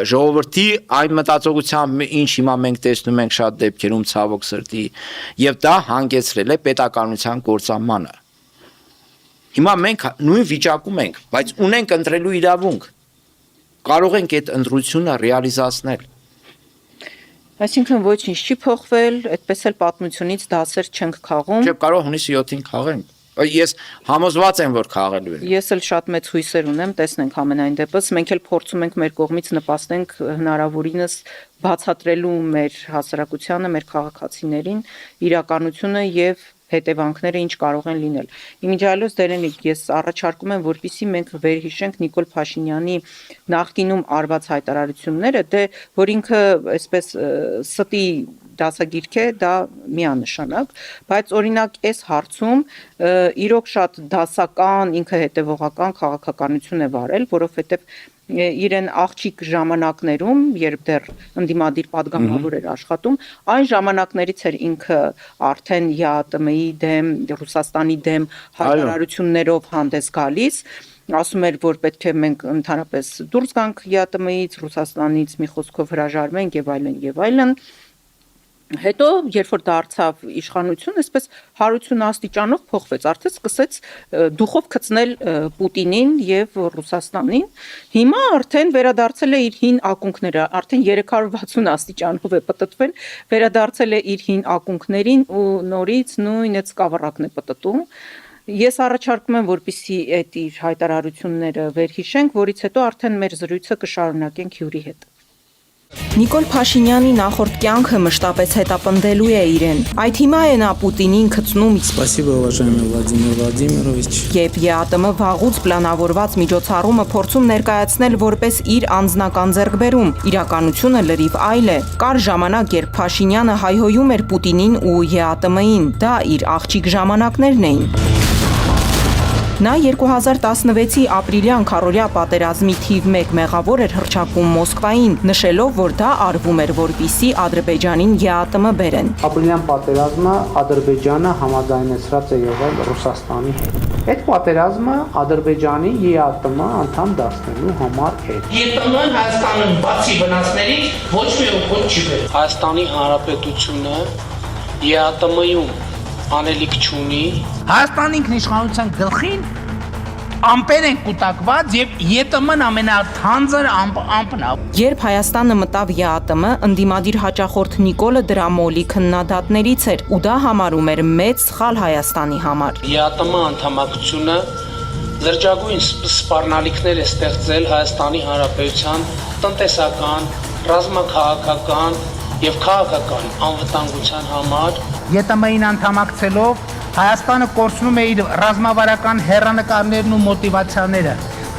ժողովրդի այն մտածողությամբ, ինչ հիմա մենք տեսնում ենք շատ դեպքերում ցավոք սրտի, եւ դա հանգեցրել է պետականության կործանմանը։ Հիմա մենք նույն վիճակում ենք, բայց ունենք ընտրելու իրավունք։ Կարող ենք այդ ընտրությունը ռեալիզացնել։ Այսինքն ոչինչ չի փոխվել, այդպես էլ պատմությունից դասեր չենք քաղում։ Չէ, կարող հունիսի 7-ին քաղենք։ Ես համոզված եմ, որ քաղելու են։ Ես էլ շատ մեծ հույսեր ունեմ, տեսնենք ամենայն դեպս, մենք էլ փորձում ենք մեր կողմից նպաստենք հնարավորինս բացատրելու մեր հասարակությանը, մեր քաղաքացիներին իրականությունը եւ հետևանքները ինչ կարող են լինել։ Իմիջիայլոց դերենիկ ես առաջարկում եմ, որպեսզի մենք վերհիշենք Նիկոլ Փաշինյանի նախկինում արված հայտարարությունները, դե որ ինքը այսպես ստի դասագիրք է, դա միանշանակ, բայց օրինակ այս հարցում իրոք շատ դասական, ինքը հետևողական քաղաքականություն է վարել, որովհետև իրեն աղջիկ ժամանակներում, երբ դեռ ընդդիմադիր падգամավոր էր աշխատում, այն ժամանակներից էր ինքը արդեն ԵԱՏՄ-ի դեմ, Ռուսաստանի դեմ հայտարարություններով հանդես գալիս, ասում էր, որ պետք է մենք ընդհանրապես դուրս գանք ԵԱՏՄ-ից, Ռուսաստանից մի խոսքով հրաժարվենք եւ այլն եւ այլն։ Հետո երբ որ դարձավ իշխանություն, այսպես հարություն աստիճանով փոխվեց, արդեն սկսեց դուխով գցնել Պուտինին եւ Ռուսաստանին։ Հիմա արդեն վերադարձել է իր հին ակունքները, արդեն 360 աստիճանով է պտտվել, վերադարձել է իր հին ակունքներին ու նորից նույն այդ սկավառակն է պտտում։ Ես առաջարկում եմ, որպեսզի այդ իր հայտարարությունները վերհիշենք, որից հետո արդեն մեր զրույցը կշարունակենք Յուրի հետ։ Նիկոլ Փաշինյանի նախորդ կյանքը մշտապես հետապնդելու է իրեն։ Այդ հիմա է նա Պուտինին գցնում Спасибо, уважаемый Владимир Владимирович։ Երբ ԵԱՏՄ վաղուց պլանավորված միջոցառումը փորձում ներկայացնել որպես իր անձնական ձեռքբերում, իրականությունը լրիվ այլ է։ Կար ժամանակ, երբ Փաշինյանը հայհոյում էր Պուտինին ու ԵԱՏՄ-ին, դա իր աղջիկ ժամանակներն էին։ Նա 2016-ի ապրիլյան քառորյա պատերազմի թիվ 1 մեղավոր էր հռչակում Մոսկվային, նշելով, որ դա արվում էր, որպեսզի Ադրբեջանին ԵԱՏՄ բերեն։ Ապրիլյան պատերազմը Ադրբեջանը համաձայնեցրած է եղել Ռուսաստանի հետ։ Այդ պատերազմը Ադրբեջանի ԵԱՏՄ անդամ դարձնելու համար էր։ ԵԱՏՄ-ն Հայաստանում բացի վնասներից ոչ մի օգուտ չի բերել։ Հայաստանի Հանրապետությունը ԵԱՏՄ-ում անելիք չունի։ Հայաստանի ինքնիշխանության գլխին ամպեր են կուտակված եւ ԵԱՏՄ-ն ամենաթանձր ամպն է։ Երբ Հայաստանը մտավ ԵԱՏՄ, ընդդիմադիր հաճախորդ Նիկոլը դրա մոլի քննադատներից էր ու դա համարում էր մեծ սխալ Հայաստանի համար։ ԵԱՏՄ անդամակցությունը լրջագույն սպառնալիքներ է ստեղծել Հայաստանի Հանրապետության տնտեսական, ռազմաքաղաքական եւ քաղաքական անվտանգության համար։ ԵԱՏՄ-ին անդամակցելով Հայաստանը կորցնում է իր ռազմավարական հեռանկարներն ու մոտիվացիաները,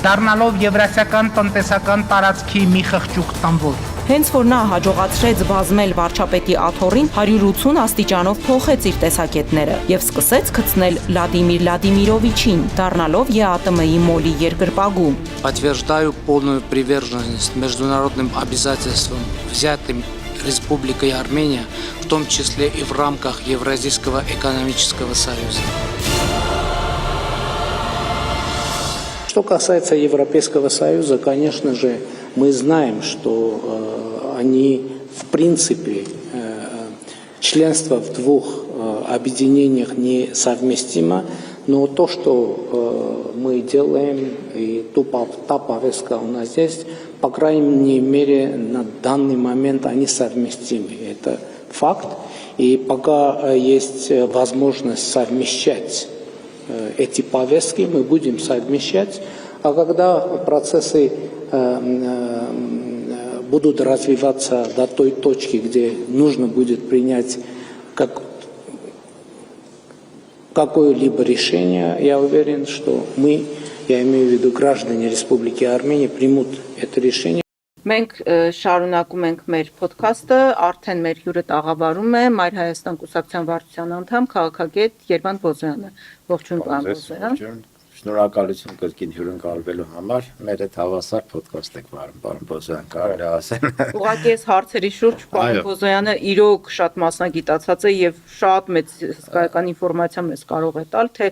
դառնալով եվրասիական տնտեսական տարածքի մի խղճուկ տանվոր։ Հենց որ նա հաջողացրեց բազմել վարչապետի աթոռին, 180 աստիճանով փոխեց իր տեսակետները եւ սկսեց գցնել Վլադիմիր Վլադիմիրովիչին, дառնալով ԵԱՏՄ-ի մոլի երկրպագու։ Подтверждаю полную приверженность международным обязательствам, взятым Республикой Армения, в том числе и в рамках Евразийского экономического союза. Что касается Европейского союза, конечно же, мы знаем, что они, в принципе, членство в двух объединениях несовместимо, но то, что мы делаем, и та повестка у нас здесь, по крайней мере, на данный момент они совместимы. Это факт. И пока есть возможность совмещать эти повестки, мы будем совмещать. А когда процессы будут развиваться до той точки, где нужно будет принять какое-либо решение, я уверен, что мы, я имею в виду граждане Республики Армения, примут это решение. Մենք շարունակում ենք մեր ոդքասթը, արդեն մեր հյուրը տաղավարում է Մայր Հայաստան կուսակցության վարչության անդամ քաղաքագետ Երվանդ Բոզոյանը։ Ողջույն, պարոն Բոզոյան։ Շնորհակալություն կրկին հյուրընկալվելու համար։ Մեր այդ հավասար ոդքասթ եք վարում, պարոն Բոզոյան, կարելի ասել։ Ուղղակի այս հարցերի շուրջ պարոն Բոզոյանը իրոք շատ մասնագիտացած է եւ շատ մեծ հսկայական ինֆորմացիա մեզ կարող է տալ, թե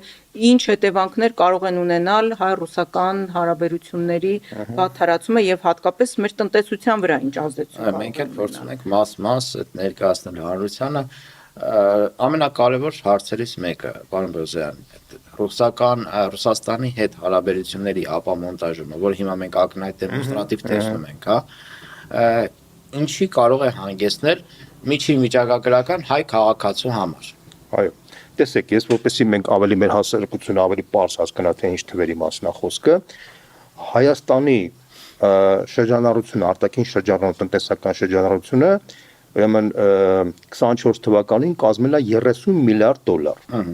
ինչ հետևանքներ կարող են ունենալ հայ-ռուսական հարաբերությունների վատթարացումը եւ հատկապես մեր տնտեսության վրա ինչ ազդեցություն։ Մենք էլ փորձում ենք մաս այդ ներկայացնել հանրությանը ամենակարևոր հարցերից մեկը, պարոն Բոզոյան, Ռուսաստանի հետ հարաբերությունների ապամոնտաժումը, որ հիմա մենք ակնհայտ դեմոնստրատիվ տեսնում ենք, ինչի կարող է հանգեցնել միջին վիճակագրական հայ քաղաքացու համար։ Այո, տեսեք, ես որպեսզի մենք ավելի մեր հասարակությունը ավելի པարզ հասկանա, թե ինչ թվերի մասն է խոսքը, Հայաստանի շրջանառությունը, արտաքին շրջանառությունը, տնտեսական շրջանառությունը ուրեմն 24 թվականին կազմել է $30 միլիարդ։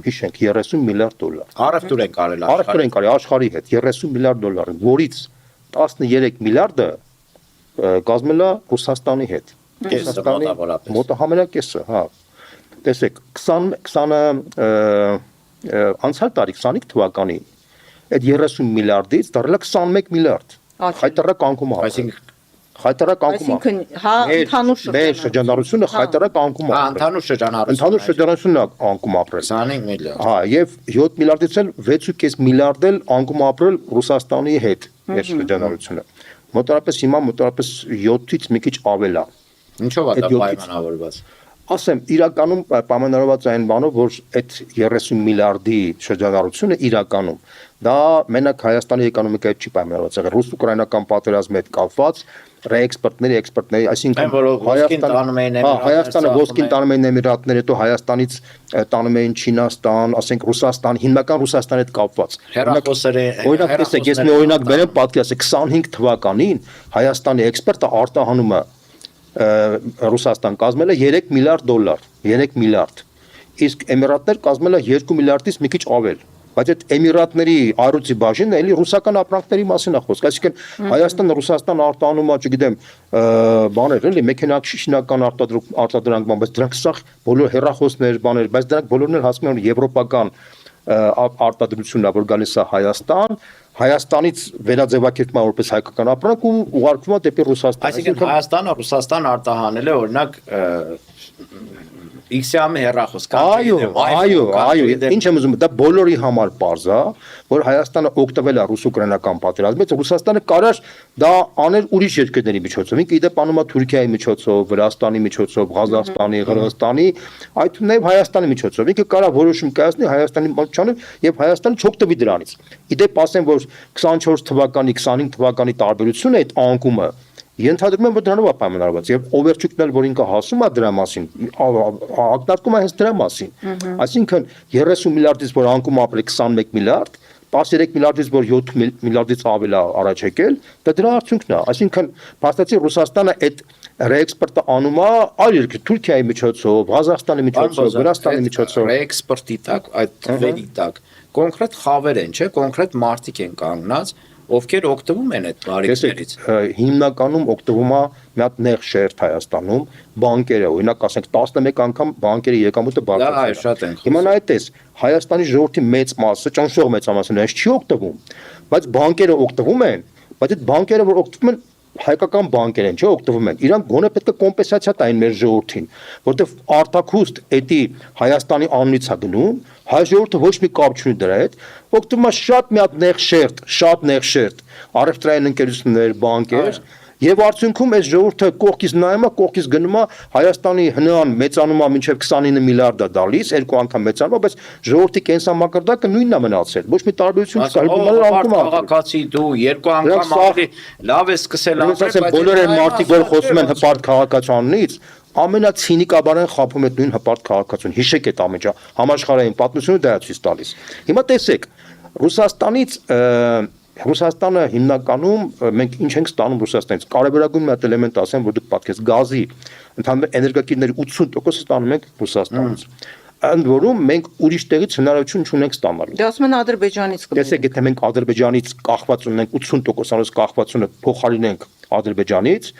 Հիշենք, $30 միլիարդ։ Առևտուր են կարել Առևտուր են կարել աշխարհի հետ $30 միլիարդ, որից 13 միլիարդը կազմել է Ռուսաստանի հետ։ Մոտը համարակեսը, հա։ Տեսեք, 20 անցյալ տարի 25 թվականին այդ 30 միլիարդից դարձել է 21 միլիարդ։ Խայտարակ անկում է։ Այսինքն, հա, ընդհանուր շրջանառությունը խայտարակ անկում է։ Ընդհանուր շրջանառությունը։ Ընդհանուր շրջանառությունն է անկում ապրել։ 25 միլիարդ։ Հա, եւ 7 միլիարդից էլ 6.5 միլիարդ էլ անկում ապրել Ռուսաստանի հետ այդ շրջանառությունը։ Մոտավորապես հիմա մոտավորապես 7-ից մի քիչ ավել է։ Ինչով է դա պայմանավորված։ ասեմ, իրականում պայմանավորված այն բանով, որ այդ 30 միլիարդի շրջանառությունը իրականում դա մենակ Հայաստանի էկոնոմիկայի չի պայմանավորված, եղել ռուս-ուկրաինական պատերազմի հետ կապված ռեէքսպորտների, էքսպորտների, այսինքն Հայաստանը ոսկին տանում էին Էմիրատներ, հետո Հայաստանից տանում էին Չինաստան, ասենք Ռուսաստան, հիմնական Ռուսաստանի հետ կապված։ Օրինակ, տեսեք, ես մի օրինակ բերեմ, պատկերացրեք 25 թվականին Հայաստանի էքսպորտը արտահանումը Ռուսաստան կազմել է 3 միլիարդ դոլար, 3 միլիարդ։ Իսկ Էմիրատներ կազմել է 2 միլիարդից մի քիչ ավել։ Բայց այդ Էմիրատների առյուծի բաժինը էլի ռուսական ապրանքների մասին է խոսքը, այսինքն Հայաստանը Ռուսաստան արտահանում է, չգիտեմ, բաներ, էլի մեքենաշինական արտադրանք, բայց դրանք սա բոլոր հեռախոսներ, բաներ, բայց դրանք բոլորն էլ հասնում են եվրոպական արտադրությունն է, որ գալիս է Հայաստան, Հայաստանից վերաձևակերպվում է որպես հայկական ապրանք ու ուղարկվում է դեպի Ռուսաստան։ Այսինքն Հայաստանը Ռուսաստան արտահանել է օրինակ X-յամի հեռախոս Այո, ինչ եմ ուզում, դա բոլորի համար պարզ է, որ Հայաստանը օգտվել է ռուս-ուկրաինական պատերազմից, Ռուսաստանը կարար դա անել ուրիշ երկրների միջոցով, ինքը իդեպ անում է Թուրքիայի միջոցով, Վրաստանի միջոցով, Ղազախստանի, Ղրղստանի, այդ նաև Հայաստանի միջոցով, ինքը կարա որոշում կայացնի Հայաստանի պատճառով եւ Հայաստանը չօգտվի դրանից։ Իդեպ ասեմ, որ 24 թվականի, 25 թվականի տարբերությունը այդ անկումը ենթադրում եմ, որ դրանով է պայմանավորված եւ Օվերչուկն էլ որ ինքը հասում է դրա մասին, ակնարկում է հենց դրա մասին։ Այսինքն 30 միլիարդից որ անկում ապրել 21 միլիարդ, 13 միլիարդից որ 7 միլիարդից ավել է առաջ եկել, դա դրա արդյունքն է։ Այսինքն փաստացի Ռուսաստանը այդ ռեէքսպորտը անում է այլ երկրի Թուրքիայի միջոցով, Ղազախստանի միջոցով, Վրաստանի միջոցով։ Ռեէքսպորտի տակ, այդ թվերի տակ կոնկրետ խավեր են, չէ՞, կոնկրետ մարտիկ են կանգնած, ովքեր օգտվում են այդ բարիկներից։ Հիմնականում օգտվում է մի հատ նեղ շերտ Հայաստանում, բանկերը, օրինակ ասենք 11 անգամ բանկերի եկամուտը բարձրացել է։ Հիմա նայեք, Հայաստանի ժողովրդի մեծ մասը, ճնշող մեծամասնությունը այս չի օգտվում, բայց բանկերը օգտվում են, բայց այդ բանկերը որ օգտվում են հայկական բանկեր են, չէ, օգտվում են։ Իրանք գոնե պետք է կոմպենսացիա տային մեր ժողովրդին, որտեվ արտաքուստ էդի Հայաստանի անունից է գնում, հայ ժողովուրդը ոչ մի կապ չունի դրա հետ, օգտվում է շատ մի հատ նեղ շերտ, առևտրային ընկերություններ, բանկեր, եւ արդյունքում այս ժողովուրդը կողքից նայում է, կողքից գնում է Հայաստանի հնան մեծանում է մինչեւ 29 միլիարդ է դալիս, երկու անգամ մեծանում է, բայց ժողովրդի կենսամակարդակը նույնն է մնացել, ոչ մի տարբերություն չկա, հիմա անկում է։ Քաղաքացի դու երկու անգամ ավելի լավ է սկսել ապրել, բայց բոլոր այն մարդիկ, որ խոսում են հպարտ քաղաքացիանից, ամենացինիկաբարեն խափում է նույն հպարտ քաղաքացուն։ Հիշեք այդ ամենը, համաշխարհային պատմությունը դա է ցույց տալիս։ Հիմա տեսեք, Ռուսաստանը հիմնականում մենք ինչ ենք ստանում Ռուսաստանից։ Կարևորագույն մի հատ էլեմենտ ասեմ, որ դուք պատկերացրեք, գազի ընդհանուր էներգակիրների 80%-ը ստանում ենք Ռուսաստանից։ Ընդ որում մենք ուրիշ տեղից հնարավորություն չունենք ստանալու։ Դե ասում են Ադրբեջանից կգնենք։ Տեսեք, եթե մենք Ադրբեջանից կախված ունենք 80% կախվածությունը փոխարինենք Ադրբեջանից,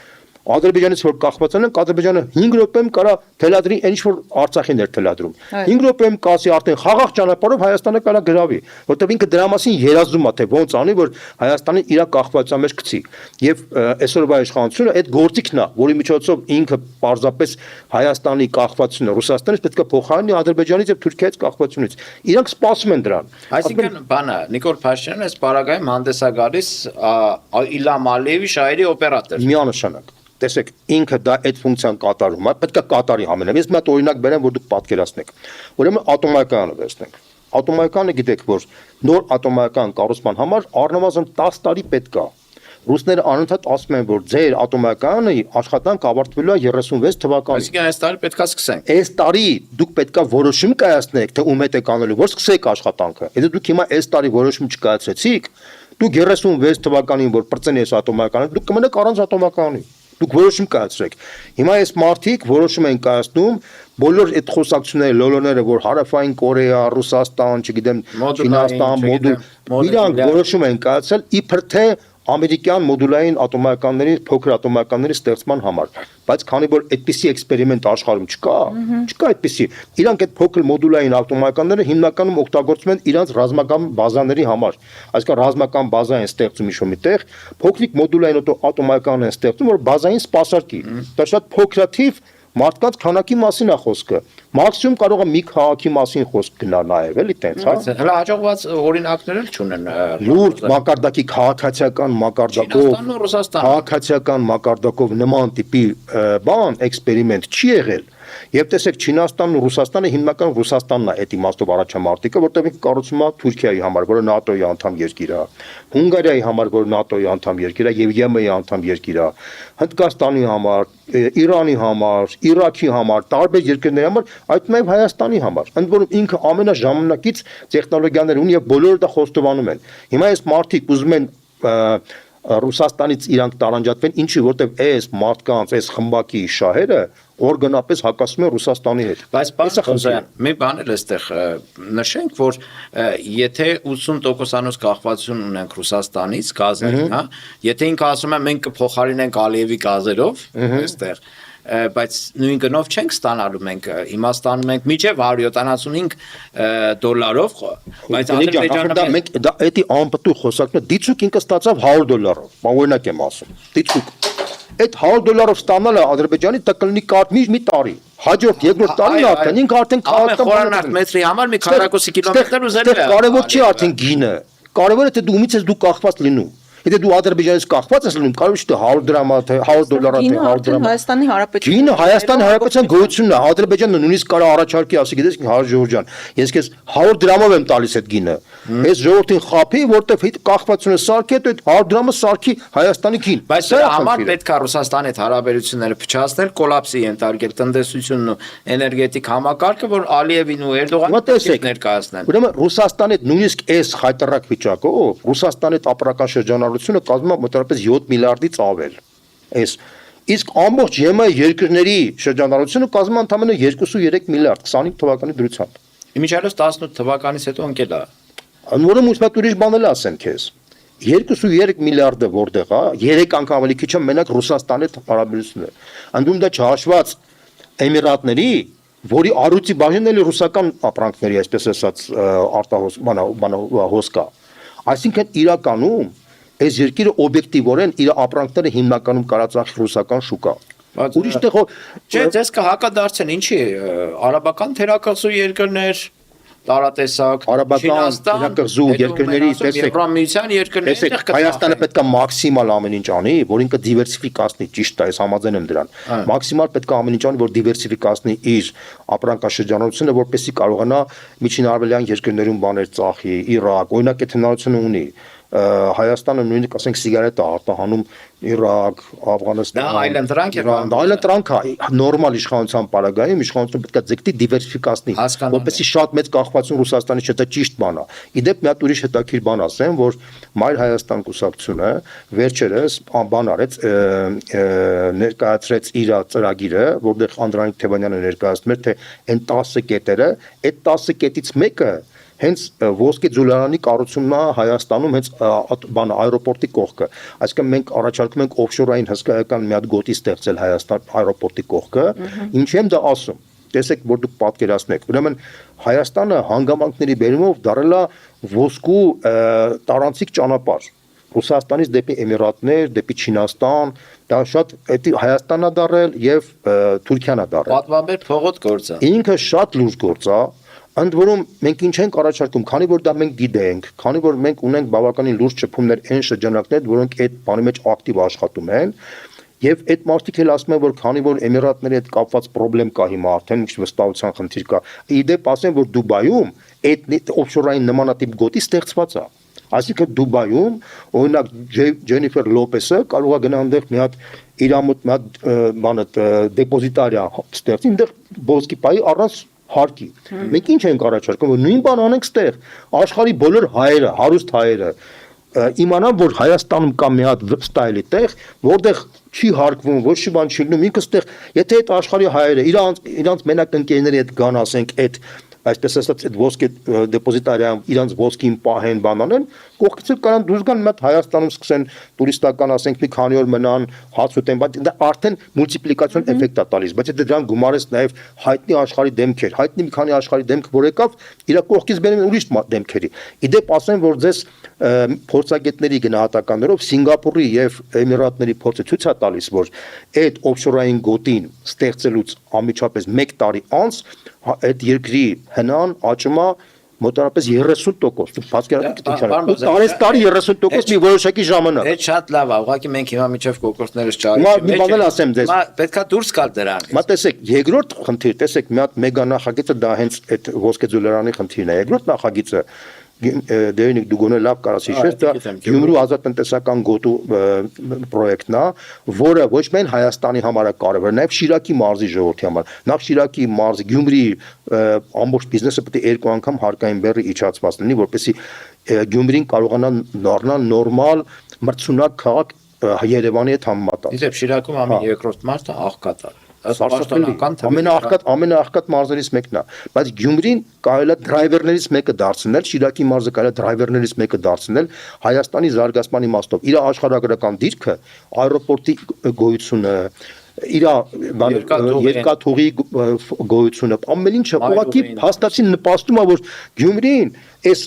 Ադրբեջանից որ կախված ենք, Ադրբեջանը 5 րոպեում կարա թելադրի այն ինչ որ Արցախին էր թելադրում։ 5 րոպեում կասի արդեն խաղաղ ճանապարհով Հայաստանը կարա գրավի, որտեղ ինքը դրա մասին երազում է, թե ոնց անի, որ Հայաստանը իր կախվածության մեջ գցի։ Եվ այսօրվա իշխանությունը այդ գործիքն է, որի միջոցով ինքը պարզապես Հայաստանի կախվածությունը Ռուսաստանից պետք է փոխարինի Ադրբեջանից եւ Թուրքիայից կախվածությունից։ Իրանք սպասում են դրան։ Այսինքն բանը Նիկոլ Փաշինյանը այս պարագայում հանդես է գալիս Իլհամ Ալիևի շահերի օպերատոր։ Միանշանակ։ Տեսեք, ինքը դա այդ ֆունկցիան կատարում է, պետք է կատարի ամենը։ Ես մի հատ օրինակ բերեմ, որ դուք պատկերացնեք։ Ուրեմն ատոմայականը վերցնենք։ Ատոմայականը գիտեք, որ նոր ատոմայական կառուցման համար առնվազն 10 տարի պետք է։ Ռուսները անընդհատ ասում են, որ ձեր ատոմայականը աշխատանք ավարտվելու է 36 թվականին։ Այսինքն այս տարի պետք է սկսենք։ Այս տարի դուք պետք է որոշում կայացնեք, թե ում հետ եք անելու, որ սկսեք աշխատանքը։ Եթե դուք հիմա այս տարի որոշում չկայացրեցիք, դուք 36 թվականին որ պրծեն այս ատոմայականը, դուք կմնաք առանց ատոմայականի։ Դուք որոշում կայացրեք։ Հիմա այս մարդիկ որոշում են կայացնում, բոլոր այդ խոսակցությունները, լոլոները, որ Հարավային Կորեա, Ռուսաստան, չգիտեմ, Չինաստան, իրանք որոշում են կայացել իբր թե ամերիկյան մոդուլային ատոմայականների, փոքր ատոմայականների ստեղծման համար, բայց քանի որ այդպիսի էքսպերիմենտ աշխարհում չկա այդպիսի, իրանք այդ փոքր մոդուլային ատոմայականները հիմնականում օգտագործում են իրանց ռազմական բազաների համար, այսինքն ռազմական բազա են ստեղծում ինչ-որ միտեղ, փոքրիկ մոդուլային ատոմայական են ստեղծում, որ բազային սպասարկի, դա շատ փոքրաթիվ մարդկանց քանակի մասին է խոսքը, մաքսիմում կարող է մի քաղաքի մասին խոսք գնա նաև, էլի տենց, հա։ Հələ հաջողված օրինակներ էլ չունեն։ Լուրջ մակարդակի քաղաքացիական մակարդակով նման տիպի բան, էքսպերիմենտ չի եղել, Եվ տեսեք Չինաստանն ու Ռուսաստանը հիմնական Ռուսաստանն է այդ իմաստով առաջամարտիկը, որտեղ ինքը կառուցվում է Թուրքիայի համար, որը ՆԱՏՕ-ի անդամ երկիր է, Հունգարիայի համար, որը ՆԱՏՕ-ի անդամ երկիր է եւ ԵՄ-ի անդամ երկիր է, Հնդկաստանի համար, Իրանի համար, Իրաքի համար, տարբեր երկրների համար, այդ նաեւ Հայաստանի համար։ Ընդ որում ինքը ամենաժամանակից տեխնոլոգիաներ ունի եւ բոլորը դա խոստովանում են։ Հիմա այս մարդիկ ուզում են Ռուսաստանից իրանք տարանջատվեն, ինչի որտեվ այս մարդկանց, այս խմբակի շահերը օրգանապես հակասում են Ռուսաստանի հետ։ Բայց պարոն Խոզյան, մի բան էլ էստեղ նշենք, որ եթե 80%-անոց կախվածություն ունենք Ռուսաստանից գազերին, հա, եթե ինքը ասում է մենք կփոխարինենք Ալիևի գազերով, այստեղ բայց նույն գնով չենք ստանալու մենք հիմա ստանում ենք միջև 175 դոլարով, բայց Ադրբեջանը մենք դա էդի անպտուղ խոսակն է, դիցուկ ինքը ստացավ $100, օրինակ եմ ասում, դիցուկ այդ $100 ստանալը Ադրբեջանի դա կլինի մի տարի, հաջորդ երկրորդ տարին արդեն ինքը արդեն խորանարդ մետրի համար մի քառակուսի կիլոմետր ուզելու է։ Կարևոր չի արդեն գինը, կարևորը թե դու ումից ես դու կախված լինում։ Եթե դու Ադրբեջանից կախված ես լինում, կարող չէ $100 թե $100 թե $100 Հայաստանի Հանրապետության Գինը Հայաստանի Հանրապետության գոյությունն է, Ադրբեջանը նույնիսկ կարող առաջարկի, ասի գիտես, Հարություն Ժողովրդյան, ես քեզ $100 եմ տալիս այդ գինը։ Այս ժողովրդին խափի, որտեվ հետ կախվածությունը սարքի հետ այդ $100 սարքի Հայաստանի գին։ Բայց դրա համար պետք է Ռուսաստանի հետ հարաբերությունները փչացնել, կոլապսի ենթարկել տնտեսությունն ու էներգետիկ համակարգը, որ Ալիևին ու Էրդողանը ներկայացնեն։ Ուրեմն Ռուսաստանի հետ նույնիսկ այս խայտարակ վիճակով Ռուսաստանի հետ ապրական շրջանառությունը կազմում է մոտավորապես 7 միլիարդից ավել։ Այս իսկ ամբողջ ԵՄ երկրների շրջանառությունը կազմում է ընդամենը 2.3 միլիարդ 25 թվականի դրությամբ։ Իմիջիայլոց 18 թվականից հետո ընկել է։ Անորը մուսմատ ուրիշ բան էլ ասեմ քեզ։ 2.3 միլիարդը որտեղ է, 3 անգամ ավելի քիչ է մենակ Ռուսաստանի հետ հարաբերությունները։ Անդում դա չհաշված Էմիրատների, որի առույցի բաժինն էլ ռուսական ապրանքների, այսպես ասած, հոսքա։ Այսինքն իրականում այս երկիրը օբյեկտիվորեն իր ապրանքները հիմնականում կարածախ ռուսական շուկա։ Ուրիշտեղով չէ, ձեզ կհակադարձեն ինչի արաբական թերակղզու երկրներ տարատեսակ արաբական թերակղզու երկրների տեսեք Եվրամիության երկրների Հայաստանը պետք է մաքսիմալ ամեն ինչ անի, որ ինքը դիվերսիֆիկացնի, ճիշտ է, ես համաձայն եմ դրան։ Մաքսիմալ պետք է ամեն ինչ անի, որ դիվերսիֆիկացնի իր ապրանքաշրջանառությունը, որպեսզի կարողանա միջինարևելյան երկրներում բաներ ծախի, Իրաք, օրինակ այդ հնարավորությունը ունի։ Հայաստանը նույնիսկ ասենք սիգարետ է արտահանում Իրաք, Աֆղանստան։ Դա այլընտրանք է։ Այլընտրանք է, նորմալ իշխանության պարագայում իշխանությունը պետք է ձգտի դիվերսիֆիկացնի, որպեսզի շատ մեծ կախվածություն Ռուսաստանի չէ, դա ճիշտ բան է։ Իդեպ մի հատ ուրիշ հետաքրքիր բան ասեմ, որ Մայր Հայաստան կուսակցությունը վերջերս բան արեց, ներկայացրեց իր ծրագիրը, որտեղ Անդրանիկ Թևանյանը ներկայացնում էր, թե այն 10 կետերը, այդ 10 կետից մեկը հենց ոսկե ձուլարանի կառուցումն է Հայաստանում հենց բան аэроպորտի կողքը։ Այսինքն մենք առաջարկում ենք օֆշորային հսկայական մի հատ գոտի ստեղծել Հայաստան аэроպորտի կողքը, ինչ եմ դա ասում։ Տեսեք, որ դուք պատկերացնեք։ Ուրեմն Հայաստանը հանգամանքների բերումով դարել է ոսկու տարանցիկ ճանապարհ։ Ռուսաստանից դեպի Էմիրատներ, դեպի Չինաստան, դա շատ էդի Հայաստանն է դարել եւ Թուրքիան է դարել։ Պատվաբեր փողոց գործ է։ Ինքը շատ լուրջ գործ է։ Ընդ որում մենք ինչ ենք առաջարկում, քանի որ դա մենք գիտենք, քանի որ մենք ունենք բավականին լուրջ շփումներ այն շրջանակներ, որոնք այդ բանի մեջ ակտիվ աշխատում են, եւ այդ մարդիկ էլ ասում են, որ քանի որ Էմիրատների հետ կապված խնդրեմ կա հիմա արդեն ինչ վստահության խնդիր կա, իդեպ ասեմ, որ Դուբայում այդ օֆշորային նմանատիպ գոտի ստեղծված է։ Այսինքն Դուբայում օրինակ Ջենիֆեր Լոպեսը կարող է գնա այնտեղ մի հատ իր մոտ մի հատ բանը դեպոզիտարիա ստեղծի, այնտեղ ոսկի պայի առանց հարկի։ Մենք ինչ ենք առաջարկում, որ նույն բան անենք ստեղ, աշխարհի բոլոր հայերը, հարուստ հայերը իմանան, որ Հայաստանում կա մի հատ ստայլի տեղ, որտեղ չի հարկվում, ոչ մի բան չի լինում, ինքը ստեղ, եթե այդ աշխարհի հայերը իրանց մենակ ընկերների հետ գան, ասենք, այդ այսպես ասած այդ ոսկե դեպոզիտարիայում իրանց ոսկին պահեն բանանեն, կողքից կանան դուրս գան մատ Հայաստանում սկսեն տուրիստական, ասենք, մի քանի օր մնան, հաց ուտեն, բայց դա արդեն մուլտիպլիկացիոն էֆեկտ է տալիս, բայց եթե դրան գումարես նաև հայտնի աշխարհի դեմքեր, հայտնի մի քանի աշխարհի դեմք, որ եկավ, իր կողքից բերեն ուրիշ դեմքերի։ Իդեպ ասեմ, որ ձեզ փորձագետների գնահատականներով Սինգապուրի եւ Էմիրատների փորձը ցույց է տալիս, որ այդ օֆշորային գոտին ստեղծելուց անմիջապես 1 տարի անց այդ երկրի հնան աճումա մոտավորապես 30%, դու պատկերացրու ինչ արես, տարի 30% մի որոշակի ժամանակ։ Այդ շատ լավ է, ուղղակի մենք հիմա միջև կոկորդներս ճարի։ Մի բան էլ ասեմ ձեզ։ Պետքա դուրս գալ դրանից։ Մա տեսեք, երկրորդ խնդիր, տեսեք, մի հատ մեգա նախագիծը դա հենց այդ ոսկե ձուլարանի խնդիրն է։ Երկրորդ նախագիծը Դերինիկ դու գոնե լավ կարաս հիշես, դա Գյումրու ազատտնտեսական գոտու պրոյեկտն է, որը ոչ միայն Հայաստանի համար է կարևոր, նաև Շիրակի մարզի ժողովրդի համար։ Նախ Շիրակի մարզի Գյումրի ամբողջ բիզնեսը պետք է երկու անգամ հարկային բեռը իջացված լինի, որպեսզի Գյումրին կարողանա դառնալ նորմալ մրցունակ քաղաք Երևանի հետ համեմատած։ Իսկ Շիրակում ամեն երկրորդ մարտը աղքատ է։ Ամենաաղքատ մարզերից մեկն է, բայց Գյումրին կարելի է դրայվերներից մեկը դարձնել, Շիրակի մարզը կարելի է դրայվերներից մեկը դարձնել Հայաստանի զարգացման իմաստով։ Իր աշխարհագրական դիրքը, аэроպորտի գոյությունը, իր երկաթուղի գոյությունը, ամեն ինչը ուղղակի հաստատի նպաստում է, որ Գյումրին այս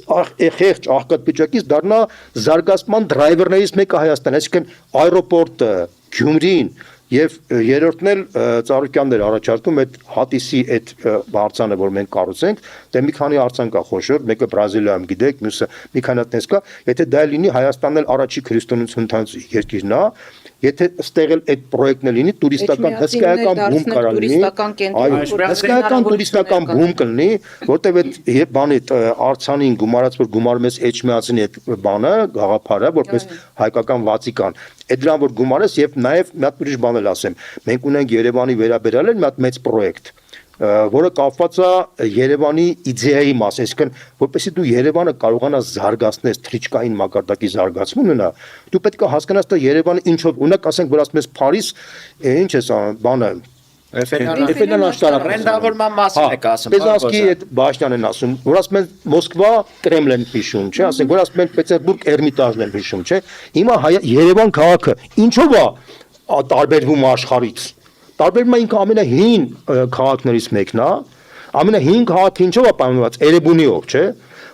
խեղճ աղքատ վիճակից դառնա զարգացման դրայվերներից մեկը Հայաստան, այսինքն аэроպորտը, Գյումրին Եվ երրորդն էլ Ծառուկյանն էր առաջարկում այդ հատիսի այդ արձանը, որ մենք կառուցենք, դե մի քանի արձան կա խոշոր, մեկը Բրազիլիայում գիտեք, մյուսը մի քանի հատ կա, եթե դա լինի Հայաստանն էլ առաջի քրիստոնեություն ընդհանուր երկիրն է, եթե ստեղ էլ այդ պրոյեկտն է լինի, տուրիստական հսկայական բում կարա լինի, հսկայական տուրիստական բում կլինի, որտեղ այդ բանի արձանին գումարած որ գումարում ես Էջմիածնի այդ բանը, գաղափարը, որպես հայկական Վատիկան, այդ դրան որ գումարես եւ նաեւ մի հատ ուրիշ բան էլ ասեմ, մենք ունենք Երևանի վերաբերյալ մի հատ մեծ պրոյեկտ, որը կապված է Երևանի իդեայի մաս, այսինքն որպեսզի դու Երևանը կարողանաս զարգացնես թրիչկային մակարդակի զարգացում ունենա, դու պետք է հասկանաս թե Երևանը ինչով, ունեք ասենք, որ ասում ես Փարիզ, ինչ է սա բանը Էֆելյան աշտարակ ռենդավորման մասին եք ասում։ Պեզանսկի այդ Բաշնյանն են ասում, որ ասում են Մոսկվա Կրեմլն են հիշում, չէ՞, ասենք, որ ասում են Պետերբուրգ Էրմիտաժն են հիշում, չէ՞։ Հիմա Երևան քաղաքը ինչով է տարբերվում աշխարհից։ Տարբերվում է ինքը ամենահին քաղաքներից մեկն է, ամենահին քաղաքը ինչով է պայմանավորված Էրեբունիով, չէ՞։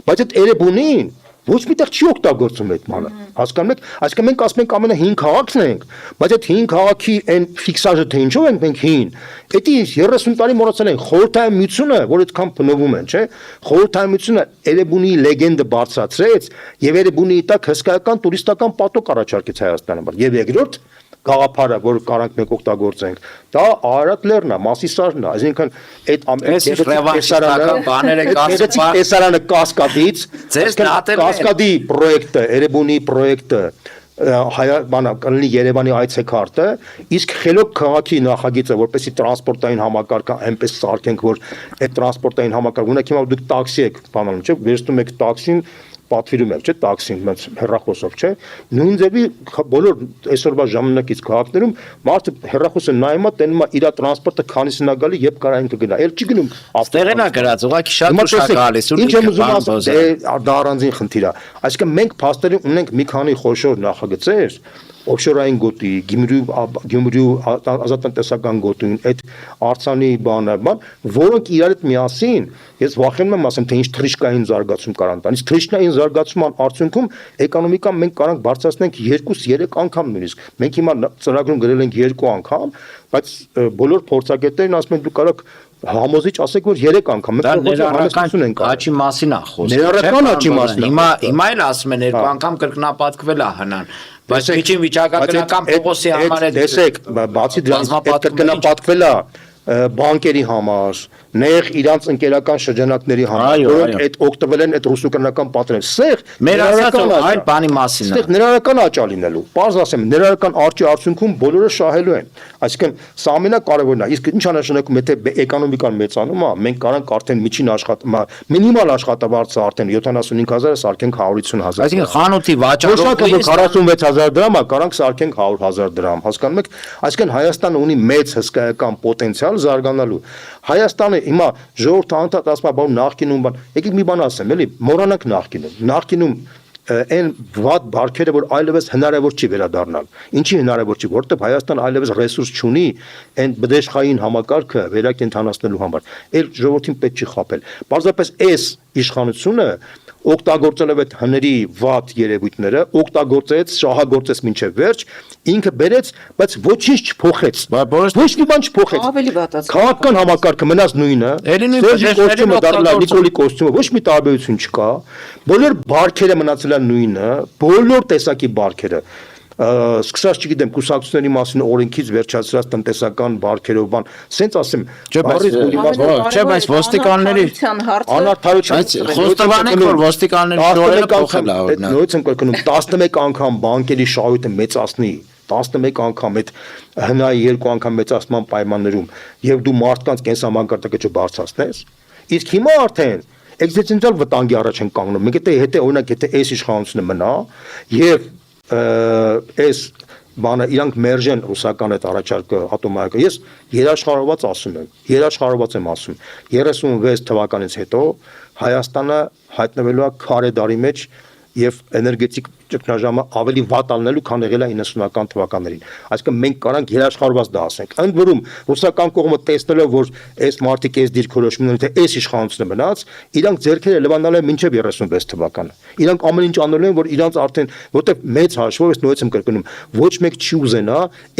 Բայց այդ Էրեբունին ոչ միտեղ չի օգտագործում այդ բանը։ Հասկանում եք, այսինքն մենք ասում ենք ամենահին քաղաքն ենք, բայց այդ հին քաղաքի այն ֆիքսաժը թե ինչով ենք մենք հին։ Էդի 30 տարի մոռացել են խորհրդային միությունը, որ այդքան փնովում են, չէ՞։ Խորհրդային միությունը Էրեբունի լեգենդը բարձրացրեց եւ Էրեբունիի տակ հսկայական տուրիստական պատոկ առաջարկեց Հայաստանի համար։ Եւ երկրորդ գաղափարը, որ կարանք մենք օգտագործենք, դա Արարատ լեռն է, Մասիսարն է, այսինքն այդ տեսարանը Կասկադից, Կասկադի պրոյեկտը, Էրեբունի պրոյեկտը կլինի Երևանի այցեքարտը, իսկ Խելոք քաղաքի նախագիծը, որպեսզի տրանսպորտային համակարգը այնպես սարքենք, որ այդ տրանսպորտային համակարգը, ունեք հիմա դուք տաքսի եք բանանում, չէ՞, վերցնում եք տաքսին, պատվիրում եք, չէ՞, տաքսին, հեռախոսով, չէ՞։ Նույն ձևի բոլոր այսօրվա ժամանակից քաղաքներում մարդը հեռախոսը նայում է, տենում է իր տրանսպորտը քանիսն է գալի, երբ կարա ինքը գնա։ Էլ չի գնում ավտոստերն է գրած, ուղղակի շատ ուշ է գալիս, ու ինչ եմ ուզում ասել, դա առանձին խնդիր է։ Այսինքն մենք փաստորեն ունենք մի քանի խոշոր նախագծեր, օֆշորային գոտի, Գյումրու ազատտնտեսական գոտին, այդ արձանի բանը, որոնք իրար հետ միասին, ես վախենում եմ ասեմ, թե ինչ թրիչկային զարգացում կարան տան։ Իսկ թրիչկային զարգացման արդյունքում էկոնոմիկան մենք կարանք բարձրացնենք 2-3 անգամ նույնիսկ։ Մենք հիմա ծրագրում գրել ենք 2 անգամ, բայց բոլոր փորձագետներն ասում են դու կարաք համոզիչ ասեք, որ 3 անգամ մենք ներառական աճի մասին է խոսքը։ Ներառական աճի մասին։ Հիմա էլ ասում են 2 անգամ կրկնապատկվել է հնան։ Բայց քիչին վիճակագրական փողոցի համար է։ Տեսեք, բացի դրանից կրկնապատկվել է բանկերի համար, նեղ իրանց ընկերական շրջանակների համար, որոնք այդ օգտվել են այդ ռուսուկրոնական պատերազմից։ Սեղ մեր ասած այլ բանի մասին է։ Սեղ ներառական աճ լինելու։ Պարզ ասեմ, ներառական աճի արդյունքում բոլորը շահելու են։ Այսինքն սա ամենակարևորն է։ Իսկ ինչ նշանակում, եթե էկոնոմիկան մեծանում է, մենք կարանք արդեն միջին մինիմալ աշխատավարձը արդեն 75,000-ը սարքենք 150,000։ Այսինքն խանութի վաճառողը 46,000 դրամ է, կարանք սարքենք 100,000 դրամ։ Հասկանում եք, այսինքն Հայաստանը ունի մեծ հսկայական պոտենցիալ զարգանալու։ Հայաստանը հիմա ժողովուրդը անդադ ասում է, բան նախկինում բան։ Եկեք մի բան ասեմ, էլի, մոռանանք նախկինում այն վատ բարքերը, որ այլևս հնարավոր չի վերադառնալ։ Ինչի հնարավոր չի, որովհետև Հայաստանը այլևս ռեսուրս չունի այն բդեշխային համակարգը վերակենդանացնելու համար։ Էլ ժողովրդին պետք չի խաբել։ Պարզապես այս իշխանությունը օգտագործելով այդ հների վատ երևույթները, օգտագործեց, շահագործեց մինչև վերջ, ինքը բերեց, բայց ոչինչ չփոխեց։ Ոչ մի բան չփոխեց։ Ավելի վատացավ։ Քաղաքական համակարգը մնաց նույնը։ Սերժի կոստյումը դառնալ Նիկոլի կոստյումը, ոչ մի տարբերություն չկա։ Բոլոր բարքերը մնացել են նույնը, բոլոր տեսակի բարքերը։ Սկսած չգիտեմ կուսակցությունների մասին օրենքից վերջացրած տնտեսական բարքերով բան, սենց ասեմ, Չէ, բայց ոստիկանների անարդարության խոստովանենք, որ ոստիկանների շահերը փոխել է օրինակ։ Նույնիսկ եմ կրկնում 11 անգամ բանկերի շահույթը մեծացնի 11 անգամ այդ հնայի 2 անգամ մեծացման պայմաններում եւ դու մարդկանց կենսամակարդակը չբարձրացնես, իսկ հիմա արդեն էքզիստենցիալ վտանգի առաջ են կանգնում։ Մենք եթե օրինակ եթե այս իշխանությունը մնա եւ այս բանը իրանք մերժեն ռուսական այդ առաջարկը ատոմայակը, ես երաշխարհված եմ ասում 36 թվականից հետո Հայաստանը հայտնվելու է քարե դարի մեջ եւ էներգետիկ ճգնաժամը ավելի վատ ալնելու, քան եղել է 90-ական թվականներին։ Այսինքն մենք կարանք երաշխարհված դա ասենք։ Ընդ որում ռուսական կողմը տեսնելով, որ այս մարտիկ այս դիրքորոշումն ունի, թե այս իշխանությունը մնաց, իրանք ձեռքերը լվանալ են մինչև 36 թվականը։ Իրանք ամեն ինչ անելու են, որ իրանք արդեն, որտեղ մեծ հաշվով ես նույնպես եմ կրկնում, ոչ մեկ չի ուզենա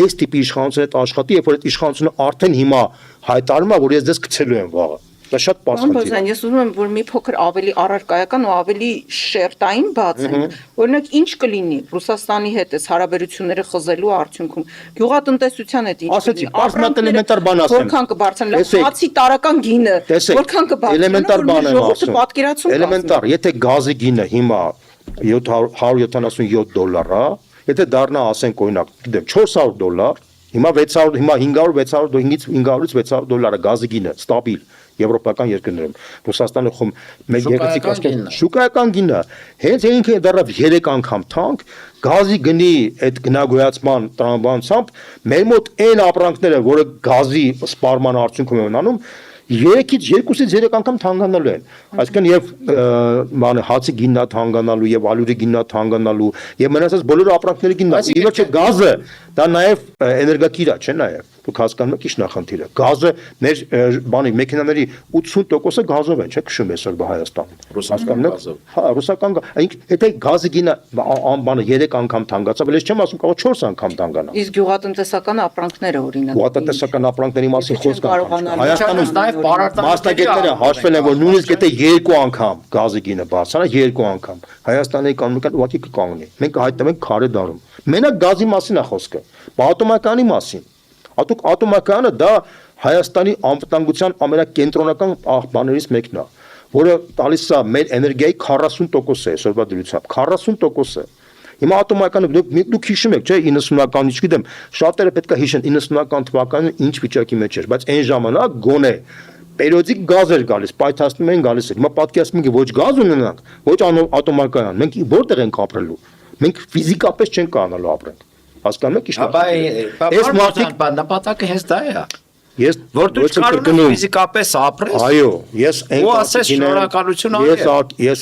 այս տիպի իշխանությունը հետ աշխատի, երբ որ այդ իշխանությունը արդեն հիմա հայտարարում է, որ ես դες գցելու եմ վաղը։ Դա շատ պարզ է։ Ես ուզում եմ, որ մի փոքր ավելի առարկայական ու ավելի շերտային բացենք։ Օրինակ, ինչ կլինի Ռուսաստանի հետ այս հարաբերությունները խզելու արդյունքում։ Գյուղատնտեսության հետ ինչ ասեցի, պարզնատ էլեմենտար բան ասեմ։ Որքան կբարձրանա բացի տարական գինը, որքան կբարձրանա, ժողովուրդը պատկերացում կա։ Էլեմենտար, եթե գազի գինը հիմա $177, եթե դառնա, ասենք օրինակ, գիտեմ, $400, հիմա 600, հիմա 500-600, $500-600 գազի գինը ստաբիլ եվրոպական երկրներում Ռուսաստանը խոմ մեկ գեղեցիկ ասում շուկայական գինը հենց ինքը դեռավ 3 անգամ թանկ գազի գնի այդ գնագոյացման տրամաբանությամբ մեր մոտ այն ապրանքները որը գազի սպառման արդյունքում են անում 2-ից 3 անգամ թանկանալու են այսինքն եւ բանը հացի գիննա թանկանալու եւ ալյուրի գիննա թանկանալու եւ մնացած բոլոր ապրանքների գիննա իվերջե գազը դա նաեւ էներգակիր է չէ նաեւ դուք հասկանում եք ինչ նախնդիրը գազը մեր բանի մեքենաների 80%-ը գազով են չէ քշում այսօր Հայաստանում հասկանում եք հա ռուսական եթե գազի գինը բանը 3 անգամ թանկացավ ես չեմ ասում կարող 4 անգամ թանկանա իսկ գյուղատնտեսական ապրանքները օրինակ գյուղատնտեսական ապրանքների մասին խոսք Հայաստանում նաեւ մասնագետները հաշվել են որ նույնիսկ եթե 2 անգամ գազի գինը բարձրանա 2 անգամ Հայաստանի էկոնոմիկան ուղղակի կկանգնի մենք հայտնվենք քարե դարում մենակ գազի մասին է խոսքը ատոմականի մասին ատոմականը դա Հայաստանի անվտանգության ամենակենտրոնական բաներից մեկն է, որը տալիս է մեր էներգիայի 40% է այսօրվա դրությամբ, 40% է։ Հիմա ատոմականը դուք հիշում եք, չէ, 90-ական, չգիտեմ, շատերը պետք է հիշեն 90-ական թվականին ինչ վիճակի մեջ էր, բայց այն ժամանակ գոնե պերիոդիկ գազ էր գալիս, պայթացնում էին գալիս էր։ Հիմա պատկերացնում եք, ոչ գազ ունենանք, ոչ ատոմական, մենք որտեղ ենք ապրելու։ Մենք ֆիզիկապես չենք կարողանալու ապրենք։ Հասկանում եք ինչ նպատակը հենց դա է։ Ես որ դու կարող ես ֆիզիկապես ապրես։ Այո, ես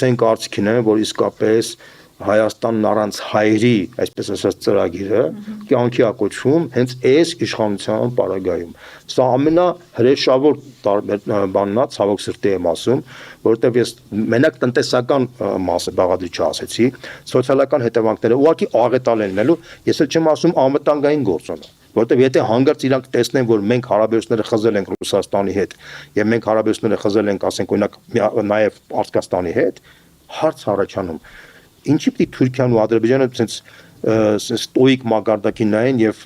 այն կարծիքին եմ, որ իսկապես Հայաստանն առանց հայերի, այսպես ասած, ծրագիրը կյանքի է կոչվում հենց այս իշխանության պարագայում։ Սա ամենահրեշավոր բանն է, ցավոք սրտի եմ ասում, որովհետև ես մենակ տնտեսական մասը բաղադրիչը ասեցի, սոցիալական հետևանքները ուղղակի աղետալ են լինելու, ես էլ չեմ ասում անվտանգային գործոնը, որովհետև եթե հանգարց իրանք տեսնեն, որ մենք հարաբերությունները խզել ենք Ռուսաստանի հետ, եւ մենք հարաբերությունները խզել ենք, ասենք օրինակ, նաեւ Պարսկաստանի հետ, հարց առաջանում Ինչի՞ պիտի Թուրքիան ու Ադրբեջանը ցենց ստոիկ մակարդակին նայեն եւ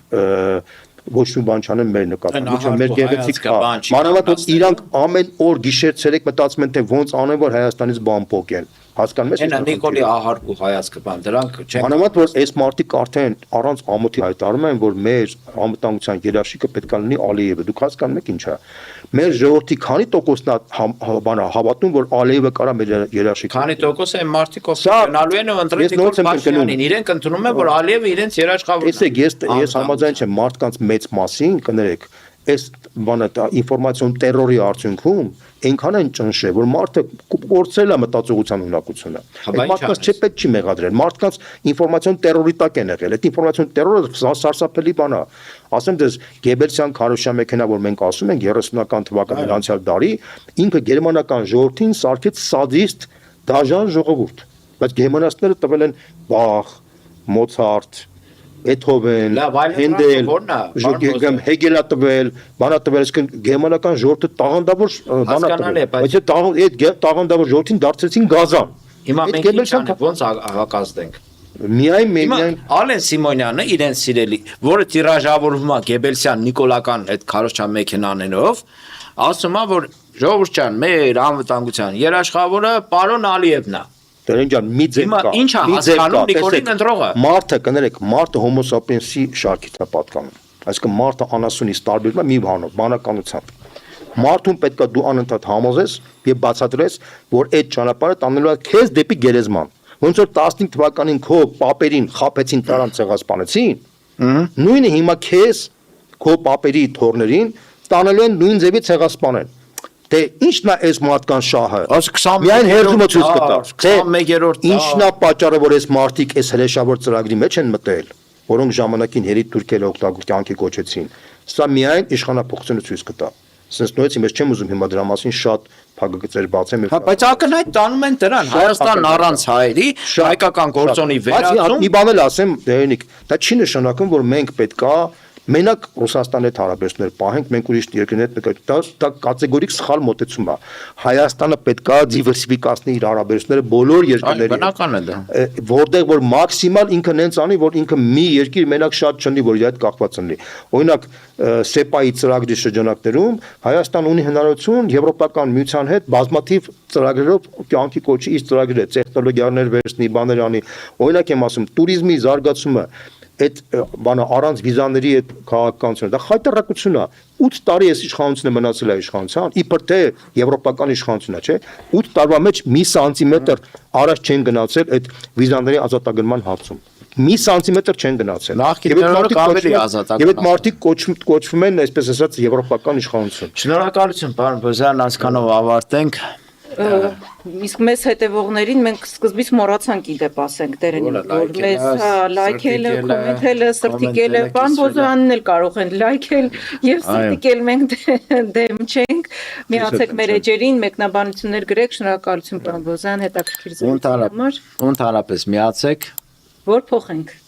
ոչ մի բան չանեն մեր նկատմամբ։ Մեր գեղեցիկ մանավանդ իրանք ամեն օր գիշեր ցերեկ մտածում են թե ոնց անեն որ Հայաստանից բան փոկեն։ Հասկանում եք։ Այնա Նիկոլի ահարկու հայացքը բան դրանք չեն։ Մանավանդ որ այս մարտիկ արդեն առանց ամոթի հայտարարում են որ մեր անվտանգության երաշխիքը պետք է լինի Ալիևը։ Դուք հասկանում եք ինչա։ Մեր ժողովրդի քանի տոկոսն է բանա հավատում որ Ալիևը կարա մեր երաշխիքը։ Քանի տոկոս է մարտիկ օգնալու են ու ընտրել Նիկոլ Փաշինյանին։ Իրենք ընդունում են որ Ալիևը իրենց երաշխավորն է։ Տեսեք, ես համաձայն չեմ մարդկանց մեծ մասին, կներեք, այս բանը ինֆորմացիոն տերորի արդյունքում այնքան են ճնշել, որ մարդը կորցրել է մտածողության ունակությունը։ Այդ մարդկանց չպետք չի մեղադրել։ Մարդկանց ինֆորմացիոն տերորի տակ են եղել։ Այդ ինֆորմացիոն տերորը սարսափելի բան է։ Ասեմ դες Գեբելսյան քարոշչա մեքենա, որ մենք ասում ենք 30-ական թվականների անցյալ դարի, ինքը գերմանական ժողովրդին սարքեց սադիստ դաժան ժողովուրդ, բայց գերմանացիները տվել են Բախ, Մոցարտ, Բեթհովեն, Հենդել, Հեգելա տվել, բանա տվել, այսինքն գերմանական ժողովուրդը տաղանդավոր բանա տվել, բայց այդ տաղանդավոր ժողովրդին դարձրեցին գազան։ Հիմա մենք ինչան ոնց հակազդենք։ Միայն Ալեն Սիմոնյանը իրեն սիրելի, որը տիրաժավորվում է Գեբելսյան Նիկոլական այդ քարոզչան մեքենաներով, ասում է, որ ժողովուրդ ջան, մեր անվտանգության երաշխավորը պարոն Ալիևն է։ Դերեն ջան, մի ձև կա։ Ինչ է հասկանում Նիկոլին ընտրողը։ Մարդը, կներեք, մարդը հոմո սապիենսի շարքից է պատկանում։ Այսինքն մարդը անասունից տարբերվում է մի բանով, բանականությամբ։ Մարդուն պետք է դու անընդհատ համոզես եւ բացատրես, որ այդ ճանապարհը տանելու է քեզ դեպի գերեզման։ Ոնց որ 15 թվականին քո պապերին խապեցին տարան ցեղասպանեցին, նույնը հիմա քեզ քո պապերի թորներին տանելու են նույն ձևի ցեղասպանել։ Դե ի՞նչն է այս մարդկան շահը։ Միայն հերթումը ցույց կտա։ 21-րդ ի՞նչն է պատճառը, որ այս մարդիկ այս հրեշավոր ծրագրի մեջ են մտել, որոնք ժամանակին հերիտ թուրքերը օգտագործի կոչեցին։ Սա միայն իշխանապողությունը ցույց կտա։ Սենց նույնիսկ ես չեմ ուզում հիմա դրա մասին շատ փակագծեր բացեմ։ Հա, բայց ակնհայտ տանում են դրան Հայաստան առանց հայերի հայկական գործոնի վերածում։ Մի բան էլ ասեմ, Դերենիկ, դա չի նշանակում, որ մենք պետքա մենակ Ռուսաստանի հետ հարաբերություններ պահենք, մենք ուրիշ երկրների հետ նկատի դա կատեգորիկ սխալ մոտեցում է։ Հայաստանը պետքա դիվերսիֆիկացնի իր հարաբերությունները բոլոր երկրների հետ։ Բնական է դա։ Որտեղ որ մաքսիմալ ինքը նենց անի, որ ինքը մի երկիր մենակ շատ չնի, որ իր հետ կախված լինի։ Օրինակ ՍԵՊԱ-ի ծրագրի շրջանակներում Հայաստան ունի հնարավորություն Եվրոպական միության հետ բազմաթիվ ծրագրերով կյանքի կոչի իր ծրագրերը, տեխնոլոգիաներ վերցնի, բաներ անի։ Օրինակ եմ ասում, туриզմի զարգացումը այդ բանը առանց վիզաների այդ քաղաքականությունը դա խայտարակություն է 8 տարի այս իշխանությունը մնացել է իշխանության իբր թե եվրոպական իշխանությունն է չէ 8 տարվա մեջ մի սանտիմետր առաջ չեն գնացել այդ վիզաների ազատագրման հարցում մի սանտիմետր չեն գնացել եւ այդ մարդիկ կոչվում են այսպես ասած եվրոպական իշխանություն Շնորհակալություն պարոն Բոզյան այսքանով ավարտենք Իսկ մեզ հետևողներին մենք սկզբից մոռացանք իդեպ ասենք դերին որ մեզ լայքելը, կոմենտելը, սրտիկելը, բան Բոզյանն էլ կարող են լայքել եւ սրտիկել մենք դեմ չենք։ Միացեք մեր էջերին, մեկնաբանություններ գրեք, շնորհակալություն պարոն Բոզյան, հետաքրքիր զրույցի համար։ Ընդհանրապես միացեք, որ փոխենք